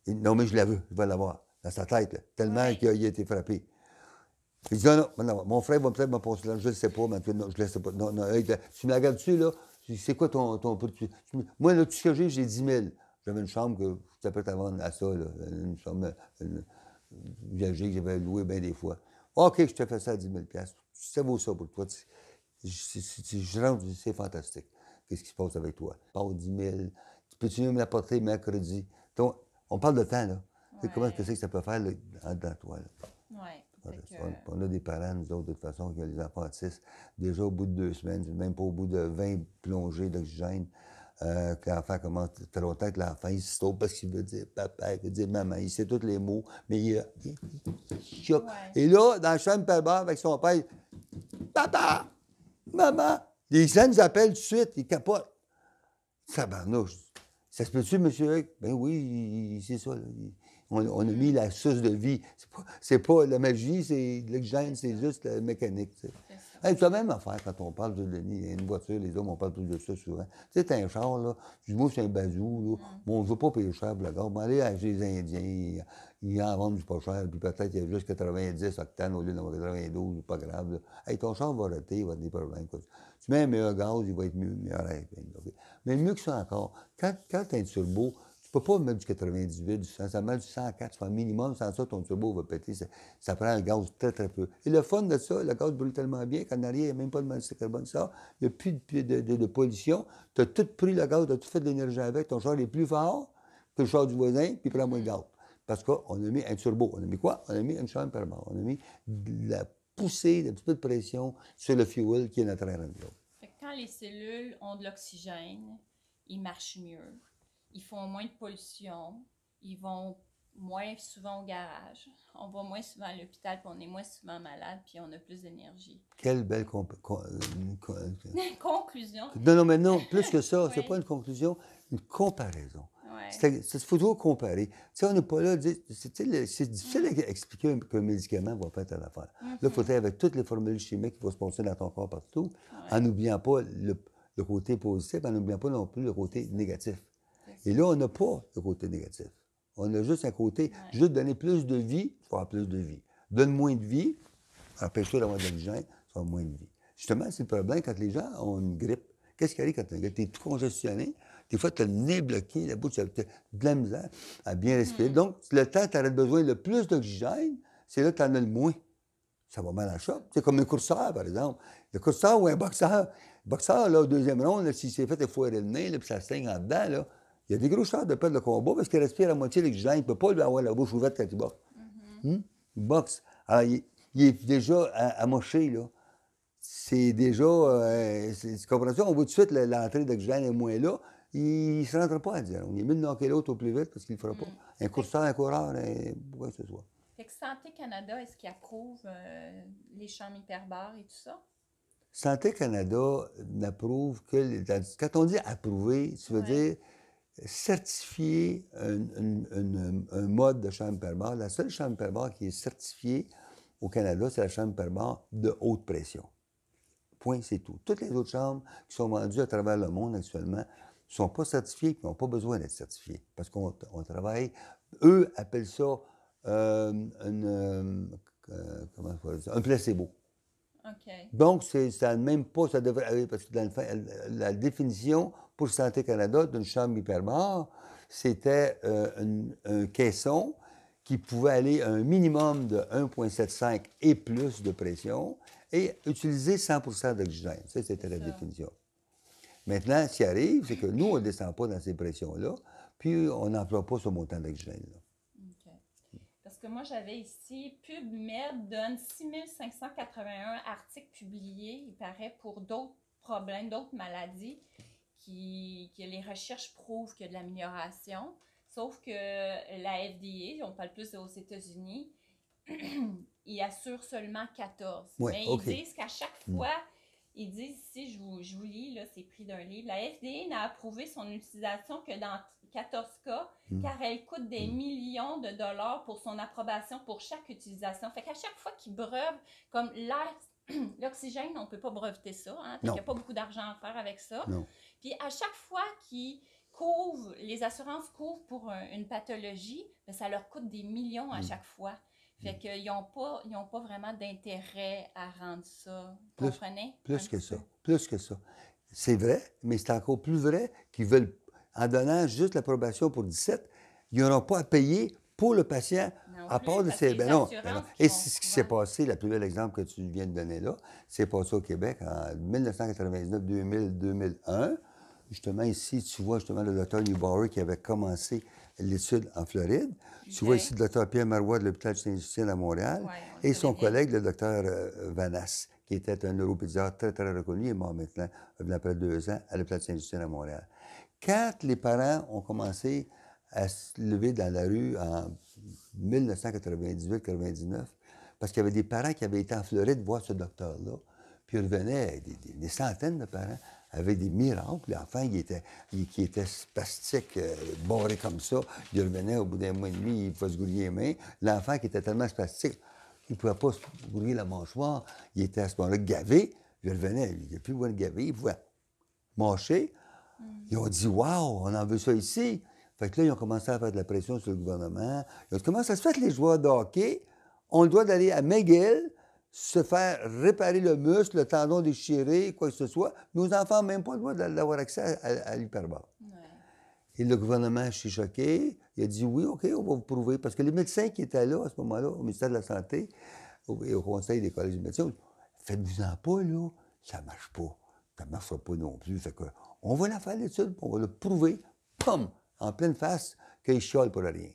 non, mais je la veux. Je vais l'avoir. Dans sa tête, là, tellement qu'il a été frappé. Il dit, non, mon frère va peut-être me passer là. Je ne sais pas, mais non, je ne sais pas. Non, tu me la regardes dessus, là. C'est quoi ton moi, là, tout ce que j'ai 10 000. J'avais une chambre que je t'apprête à vendre à ça, là. Une chambre viagée que j'avais louée bien des fois. OK, je te fais ça à 10 000 $. Ça vaut ça pour toi. Je rentre, c'est fantastique. Qu'est-ce qui se passe avec toi? Pas 10 000. Peux-tu me l'apporter mercredi? Donc, on parle de temps, là. Comment est-ce que ça peut faire là, dans toi, là? On a des parents, nous autres, de toute façon, qui ont les enfants autistes. Déjà, au bout de 2 semaines, même pas au bout de 20 plongées d'oxygène, que l'enfant commence trop tard, que l'enfant, il se sauve parce qu'il veut dire papa, il veut dire maman, il sait tous les mots, mais il choque. Et là, dans la chambre hyperbare avec son père, papa, maman, les gens nous appellent tout de suite, ils capotent. Tabarnouche. Ça se peut-tu, monsieur Hugues? Ben oui, c'est ça. Là. On a mis la source de vie. C'est pas la magie, c'est l'oxygène, c'est juste la mécanique. C'est ça. Hey, c'est la même affaire quand on parle de Denis, une voiture, les hommes, on parle plus de ça souvent. Tu sais, t'as un char, là, tu dis, moi, c'est un bazou, là. Bon, je veux pas payer cher pour le gars. Mais aller chez les Indiens, ils en vendent du pas cher, puis peut-être qu'il y a juste 90 octanes au lieu de 92, c'est pas grave, là. Hey, ton char va rater, il va avoir des problèmes, quoi. Tu mets un meilleur gaz, il va être mieux, meilleur air. Mais mieux que ça encore, quand tu as un turbo, tu peux pas mettre du 98, du 100, ça met du 104, c'est un minimum, sans ça, ton turbo va péter. Ça prend un gaz très, très peu. Et le fun de ça, le gaz brûle tellement bien qu'en arrière, il n'y a même pas de monoxyde de carbone, ça. Il n'y a plus de pollution. Tu as tout pris le gaz, tu as tout fait de l'énergie avec. Ton char est plus fort que le char du voisin, puis il prend moins de gaz. Parce qu'on a mis un turbo. On a mis quoi? On a mis une chambre permanente. On a mis de la poussée, un petit peu de pression sur le fuel qui est notre air. Fait que quand les cellules ont de l'oxygène, ils marchent mieux. Ils font moins de pollution, ils vont moins souvent au garage, on va moins souvent à l'hôpital, puis on est moins souvent malade, puis on a plus d'énergie. Quelle belle Conclusion. Non, mais non, plus que ça, Oui. c'est pas une conclusion, une comparaison. Ouais. Il faut toujours comparer. Tu sais, on n'est pas là, c'est difficile d'expliquer qu'un médicament va faire telle affaire. Là, il faut être avec toutes les formules chimiques qui vont se passer dans ton corps partout, en n'oubliant pas le côté positif, en n'oubliant pas non plus le côté négatif. Et là, on n'a pas le côté négatif. On a juste un côté, je veux te donner plus de vie, tu vas avoir plus de vie. Donne moins de vie, empêche-toi d'avoir de l'oxygène, tu vas avoir moins de vie. Justement, c'est le problème quand les gens ont une grippe. Qu'est-ce qui arrive quand tu as une grippe? Tu es tout congestionné, des fois, tu as le nez bloqué, la bouche, tu as de la misère à bien respirer. Donc, le temps que tu aurais besoin le plus d'oxygène, c'est là que tu en as le moins. Ça va mal à la shop. C'est comme un courseur, par exemple. Le courseur ou un boxeur. Le boxeur, là, au deuxième round, s'il s'est fait foirer le nez, là, puis ça saigne en dedans, là, il y a des gros chances de perdre le combat parce qu'il respire à moitié l'oxygène. Il ne peut pas lui avoir la bouche ouverte quand il boxe. Il boxe. Alors, il est déjà amoché, là. C'est déjà... tu comprends ça? On voit tout de suite l'entrée d'oxygène est moins là. Il ne se rentre pas à dire. On est mieux de knocker l'autre au plus vite parce qu'il ne le fera pas. Un courseur, un coureur, quoi que ce soit. Fait que Santé Canada, est-ce qu'il approuve les chambres hyperbares et tout ça? Santé Canada n'approuve que... Quand on dit approuver, tu veux dire certifier un mode de chambre hyperbare. La seule chambre hyperbare qui est certifiée au Canada, c'est la chambre hyperbare de haute pression. Point, c'est tout. Toutes les autres chambres qui sont vendues à travers le monde actuellement ne sont pas certifiées et n'ont pas besoin d'être certifiées parce qu'on travaille... Eux appellent ça un placebo. Okay. Donc, ça même pas, ça devrait, parce que dans le fond, la définition pour Santé Canada d'une chambre hyperbare, c'était un caisson qui pouvait aller à un minimum de 1,75 et plus de pression et utiliser 100 d'oxygène. Ça, c'était la définition. Maintenant, ce qui arrive, c'est que nous, on ne descend pas dans ces pressions-là, puis on n'emploie pas ce montant d'oxygène-là. Parce que moi, j'avais ici, PubMed donne 6581 articles publiés, il paraît, pour d'autres problèmes, d'autres maladies, que les recherches prouvent qu'il y a de l'amélioration. Sauf que la FDA, on parle plus aux États-Unis, ils assurent seulement 14. Ouais, mais ils disent qu'à chaque fois, ils disent ici, je vous lis, là, c'est pris d'un livre, la FDA n'a approuvé son utilisation que dans 14 cas, car elle coûte des millions de dollars pour son approbation pour chaque utilisation. Fait qu'à chaque fois qu'ils breuvent, comme l'air, l'oxygène, on ne peut pas breveter ça, hein? Fait qu'il n'y a pas beaucoup d'argent à faire avec ça. Non. Puis à chaque fois qu'ils couvrent, les assurances couvrent pour une pathologie, bien, ça leur coûte des millions à chaque fois. Fait qu'ils n'ont pas vraiment d'intérêt à rendre ça. Vous comprenez? Plus que ça. C'est vrai, mais c'est encore plus vrai qu'ils veulent, en donnant juste l'approbation pour 17, ils n'auront pas à payer pour le patient à part de ces... Ben non. Et c'est ce qui s'est passé, le plus bel exemple que tu viens de donner là, c'est passé au Québec en 1999, 2000, 2001. Justement, ici, tu vois justement le docteur Newbarry qui avait commencé l'étude en Floride. Okay. Tu vois ici le docteur Pierre Marois de l'hôpital Saint-Justine à Montréal et son collègue, le docteur Vanas, qui était un neuropédiatre très, très reconnu, il est mort maintenant, après 2 ans, à l'hôpital Saint-Justine à Montréal. Quand les parents ont commencé à se lever dans la rue en 1998-99, parce qu'il y avait des parents qui avaient été en Floride voir ce docteur-là, puis ils revenaient, des centaines de parents, avec des miracles. L'enfant, qui était spastique, barré comme ça, il revenait au bout d'un mois et demi, il pouvait se gouiller les mains. L'enfant qui était tellement spastique, il ne pouvait pas se brûler la mâchoire. Il était à ce moment-là gavé. Je revenais, il n'a plus besoin de gaver, il pouvait mâcher. Ils ont dit, waouh, on en veut ça ici. Fait que là, ils ont commencé à faire de la pression sur le gouvernement. Ils ont dit, comment ça se fait que les joueurs de hockey ont le droit d'aller à McGill, se faire réparer le muscle, le tendon déchiré, quoi que ce soit. Nos enfants n'ont même pas le droit d'avoir accès à l'hyperbare. Ouais. Et le gouvernement s'est choqué. Il a dit, oui, OK, on va vous prouver. Parce que les médecins qui étaient là, à ce moment-là, au ministère de la Santé et au Conseil des collèges de médecins, faites-vous-en pas, là, ça ne marche pas. Ça ne marchera pas non plus. Fait que, on va la faire l'étude, on va le prouver, pum, en pleine face, qu'ils chiolent pour rien.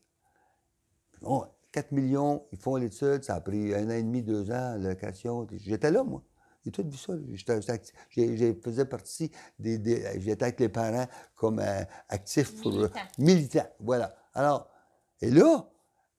Bon, 4 millions, ils font l'étude, ça a pris 1 an et demi, 2 ans, l'allocation. J'étais là, moi. J'ai tout vu ça. Je faisais partie j'étais avec les parents comme actifs pour militants. Voilà. Alors, et là,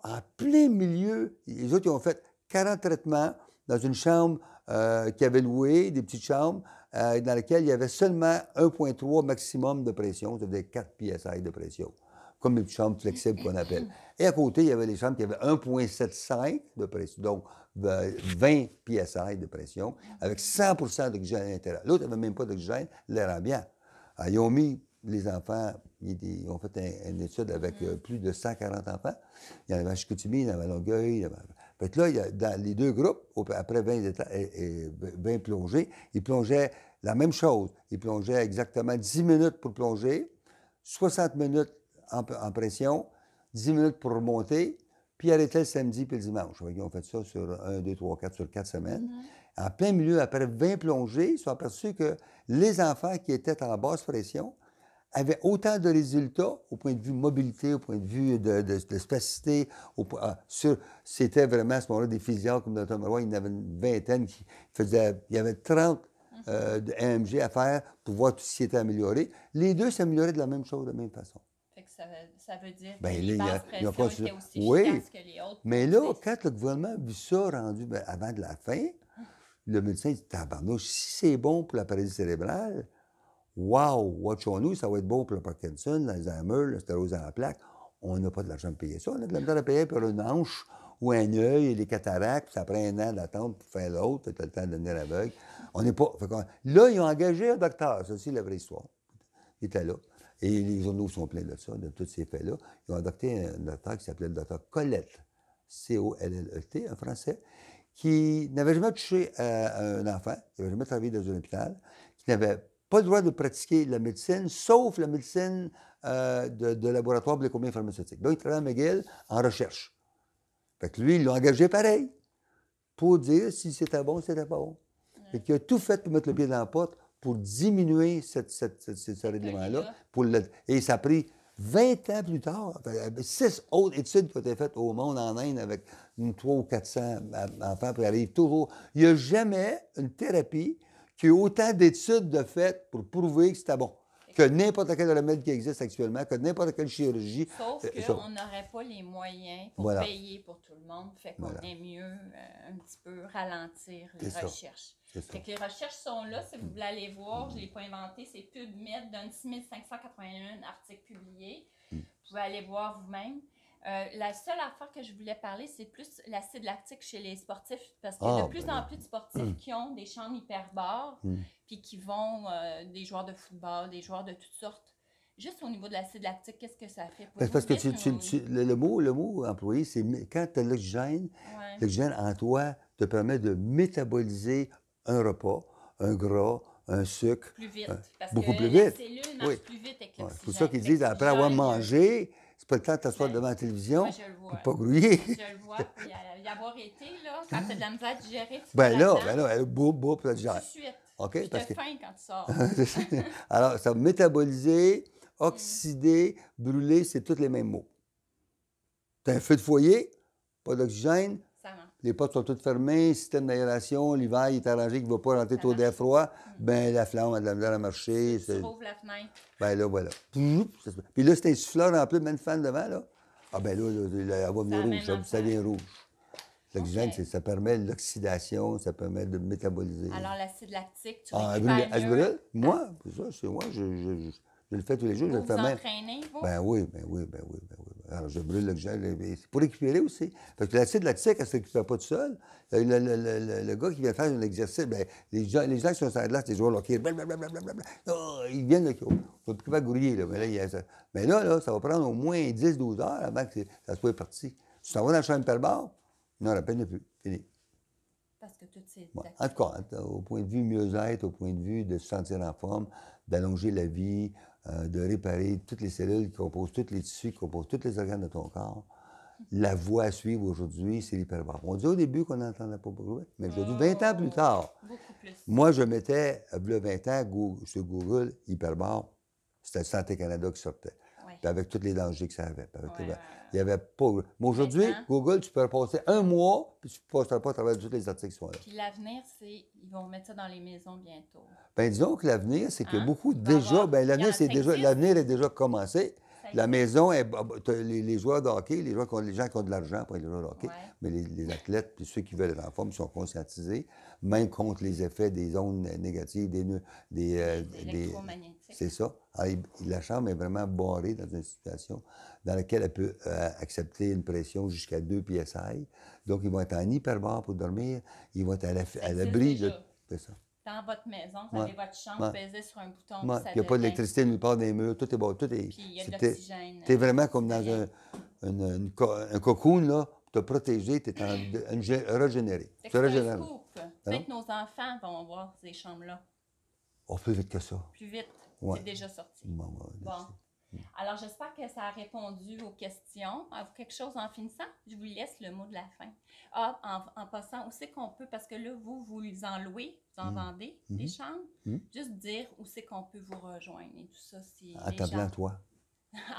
en plein milieu, les autres, ils ont fait 40 traitements dans une chambre qu'ils avaient louée, des petites chambres, dans lesquelles il y avait seulement 1,3 maximum de pression, c'est-à-dire 4 PSI de pression, comme les petites chambres flexibles qu'on appelle. Et à côté, il y avait les chambres qui avaient 1,75 de pression, donc 20 PSI de pression, avec 100 d'oxygène à l'intérieur. L'autre n'avait même pas d'oxygène, l'air ambiant. Alors, ils ont mis les enfants, ils ont fait une étude avec plus de 140 enfants. Il y en avait à Chicoutimi, il y en avait à Longueuil. Fait que là, dans les deux groupes, après 20 plongées, ils plongeaient la même chose. Ils plongeaient exactement 10 minutes pour plonger, 60 minutes en pression, 10 minutes pour remonter, puis ils arrêtaient le samedi puis le dimanche. Ils ont fait ça sur 1, 2, 3, 4, sur 4 semaines. En plein milieu, après 20 plongées, ils se sont aperçus que les enfants qui étaient en basse pression avaient autant de résultats au point de vue mobilité, au point de vue de spacité. C'était vraiment à ce moment-là des fusillades comme Dr. Marois. Il y en avait une vingtaine qui faisaient... Il y avait 30 de AMG à faire pour voir tout ce qui était amélioré. Les deux s'amélioraient de la même chose, de la même façon. Fait que ça veut dire que Bien, les là, basses ils ont pressions étaient aussi oui, efficaces que les autres. mais là, quand le gouvernement a vu ça rendu avant de la fin, le médecin dit, tabarnouche, si c'est bon pour la paralysie cérébrale, wow, watchons-nous, ça va être bon pour le Parkinson, l'Alzheimer, la sclérose en plaques. On n'a pas de l'argent de payer ça. On a de l'argent à payer pour une hanche ou un œil et les cataractes, puis ça prend 1 an d'attente pour faire l'autre, tu as le temps de devenir aveugle. On n'est pas... Là, ils ont engagé un docteur, ça c'est la vraie histoire. Il était là. Et les journaux sont pleins de ça, de tous ces faits-là. Ils ont adopté un docteur qui s'appelait le docteur Collette, C-O-L-L-E-T, un Français, qui n'avait jamais touché à un enfant, qui n'avait jamais travaillé dans un hôpital, qui n'avait pas le droit de pratiquer la médecine, sauf la médecine de laboratoire pour les compagnies pharmaceutiques. Donc, il travaillait à McGill en recherche. Fait que lui, ils l'ont engagé pareil, pour dire si c'était bon ou si c'était pas bon. Fait qu'il a tout fait pour mettre le pied dans la porte pour diminuer ce règlement-là. Et ça a pris 20 ans plus tard, 6 autres études qui ont été faites au monde en Inde avec 300 ou 400 enfants, puis arrive toujours. Il n'y a jamais une thérapie qui a autant d'études de fait pour prouver que c'était bon. Que n'importe quel remède qui existe actuellement, que n'importe quelle chirurgie. Sauf qu'on n'aurait pas les moyens pour payer pour tout le monde. Fait qu'on est mieux un petit peu ralentir les recherches. Fait que les recherches sont là. Si vous voulez aller voir, je ne l'ai pas inventé, c'est PubMed d'un 6581 articles publiés. Vous pouvez aller voir vous-même. La seule affaire que je voulais parler, c'est plus l'acide lactique chez les sportifs, parce qu'il y a de plus en plus de sportifs qui ont des chambres hyperbares, puis qui vont, des joueurs de football, des joueurs de toutes sortes. Juste au niveau de l'acide lactique, qu'est-ce que ça fait? Parce que le mot employé, c'est quand tu as l'oxygène, l'oxygène en toi te permet de métaboliser un repas, un gras, un sucre. Plus vite. Parce beaucoup que plus vite. La cellule marche plus vite avec l'oxygène. C'est pour ça qu'ils disent, après avoir mangé, c'est pas le temps de t'asseoir devant la télévision pour pas grouiller. Je le vois. Puis y avoir été, là, quand tu as de la misère à digérer, tu elle boum, puis elle digère. Tout de suite. Okay? Parce que faim quand tu sors. Alors, ça métaboliser, oxyder, brûler, c'est tous les mêmes mots. Tu as un feu de foyer, pas d'oxygène. Les portes sont toutes fermées, système d'aération, l'hiver, il est arrangé qu'il ne va pas rentrer trop d'air froid. Ben la flamme a de la misère à marcher. Tu ouvres la fenêtre. Ben là, voilà. Puis là, c'est un souffleur en plus, même fan devant, là. Ah ben là, elle va venir rouge, ça vient rouge. L'oxygène, ça permet l'oxydation, ça permet de métaboliser. Alors, l'acide lactique, tu récupères mieux. Brûle? Moi, ça, c'est moi, je le fais tous les jours, je le fais même. Vous entraînez, vous? Ben oui. Alors, je brûle le gel. C'est pour récupérer aussi. Parce que l'acide lactique, elle ne se récupère pas tout seul. Le gars qui vient faire un exercice, bien, les gens qui sont sur la glace, les joueurs de hockey, blablabla, ils viennent, il ne faut plus pas grouiller. Là. Mais là, ça va prendre au moins 10-12 heures avant que ça soit parti. Si tu t'en vas dans la chambre hyperbare, non, la peine n'est plus. Fini. Parce que toutes ces... Ouais. En tout cas, au point de vue mieux-être, au point de vue de se sentir en forme, d'allonger la vie, de réparer toutes les cellules qui composent tous les tissus, qui composent tous les organes de ton corps. La voie à suivre aujourd'hui, c'est l'hyperbare. On disait au début qu'on n'entendait pas beaucoup, mais aujourd'hui, 20 ans plus tard, beaucoup plus. moi, je mettais, il y a 20 ans, sur Google, hyperbare, c'était Santé Canada qui sortait. Ouais. Puis avec tous les dangers que ça avait. Ouais. Il n'y avait pas... Mais aujourd'hui, Maintenant, Google, tu peux passer un mois, puis tu ne passeras pas à travers tous les articles qui sont là. puis l'avenir, c'est ils vont mettre ça dans les maisons bientôt. Bien, disons que l'avenir, c'est que beaucoup Il va y déjà... avoir- Bien, il y en a l'avenir est déjà commencé. Ça La existe. maison, t'as les joueurs de hockey, les gens qui ont de l'argent pour être les joueurs de hockey, Ouais. mais les athlètes, puis ceux qui veulent être en forme, sont conscientisés, même contre les effets des ondes négatives, des Électromagnétiques. c'est ça. Alors, la chambre est vraiment barrée dans une situation dans laquelle elle peut accepter une pression jusqu'à 2 PSI. Donc, ils vont être en hyperbare pour dormir. Ils vont être à existe l'abri de... déjà. C'est ça. Dans votre maison, vous avez votre chambre, Ouais. vous pesez sur un bouton, Ouais. puis ça Il n'y a pas devient- d'électricité nulle part des murs. Tout est bon. Tout est... Puis il y a de c'était- l'oxygène. Tu es vraiment comme dans rien. un cocoon, là, pour te protéger, tu es régénéré. Fait Tu que c'est régénères. un scoop. Peut-être que nos enfants vont voir ces chambres-là On plus vite que ça. plus vite. Ouais. C'est déjà sorti. Bon, ouais, Bon. merci. Alors, j'espère que ça a répondu aux questions. Avez-vous quelque chose en finissant? Je vous laisse le mot de la fin. Ah, en passant, où c'est qu'on peut, parce que là, vous les en louez, vous en vendez, des chambres. Juste dire où c'est qu'on peut vous rejoindre et tout ça. Si À les ta gens- plan, toi.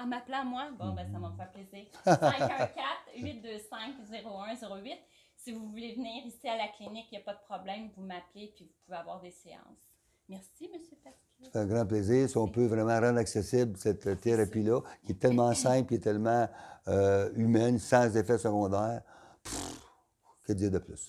En m'appelant moi, bon, ben, ça va me faire plaisir. 514-825-0108. Si vous voulez venir ici à la clinique, il n'y a pas de problème, vous m'appelez puis vous pouvez avoir des séances. Merci, M. Pasquier. C'est un grand plaisir. Si on peut vraiment rendre accessible cette thérapie-là, qui est tellement simple, qui est tellement humaine, sans effet secondaire, que dire de plus?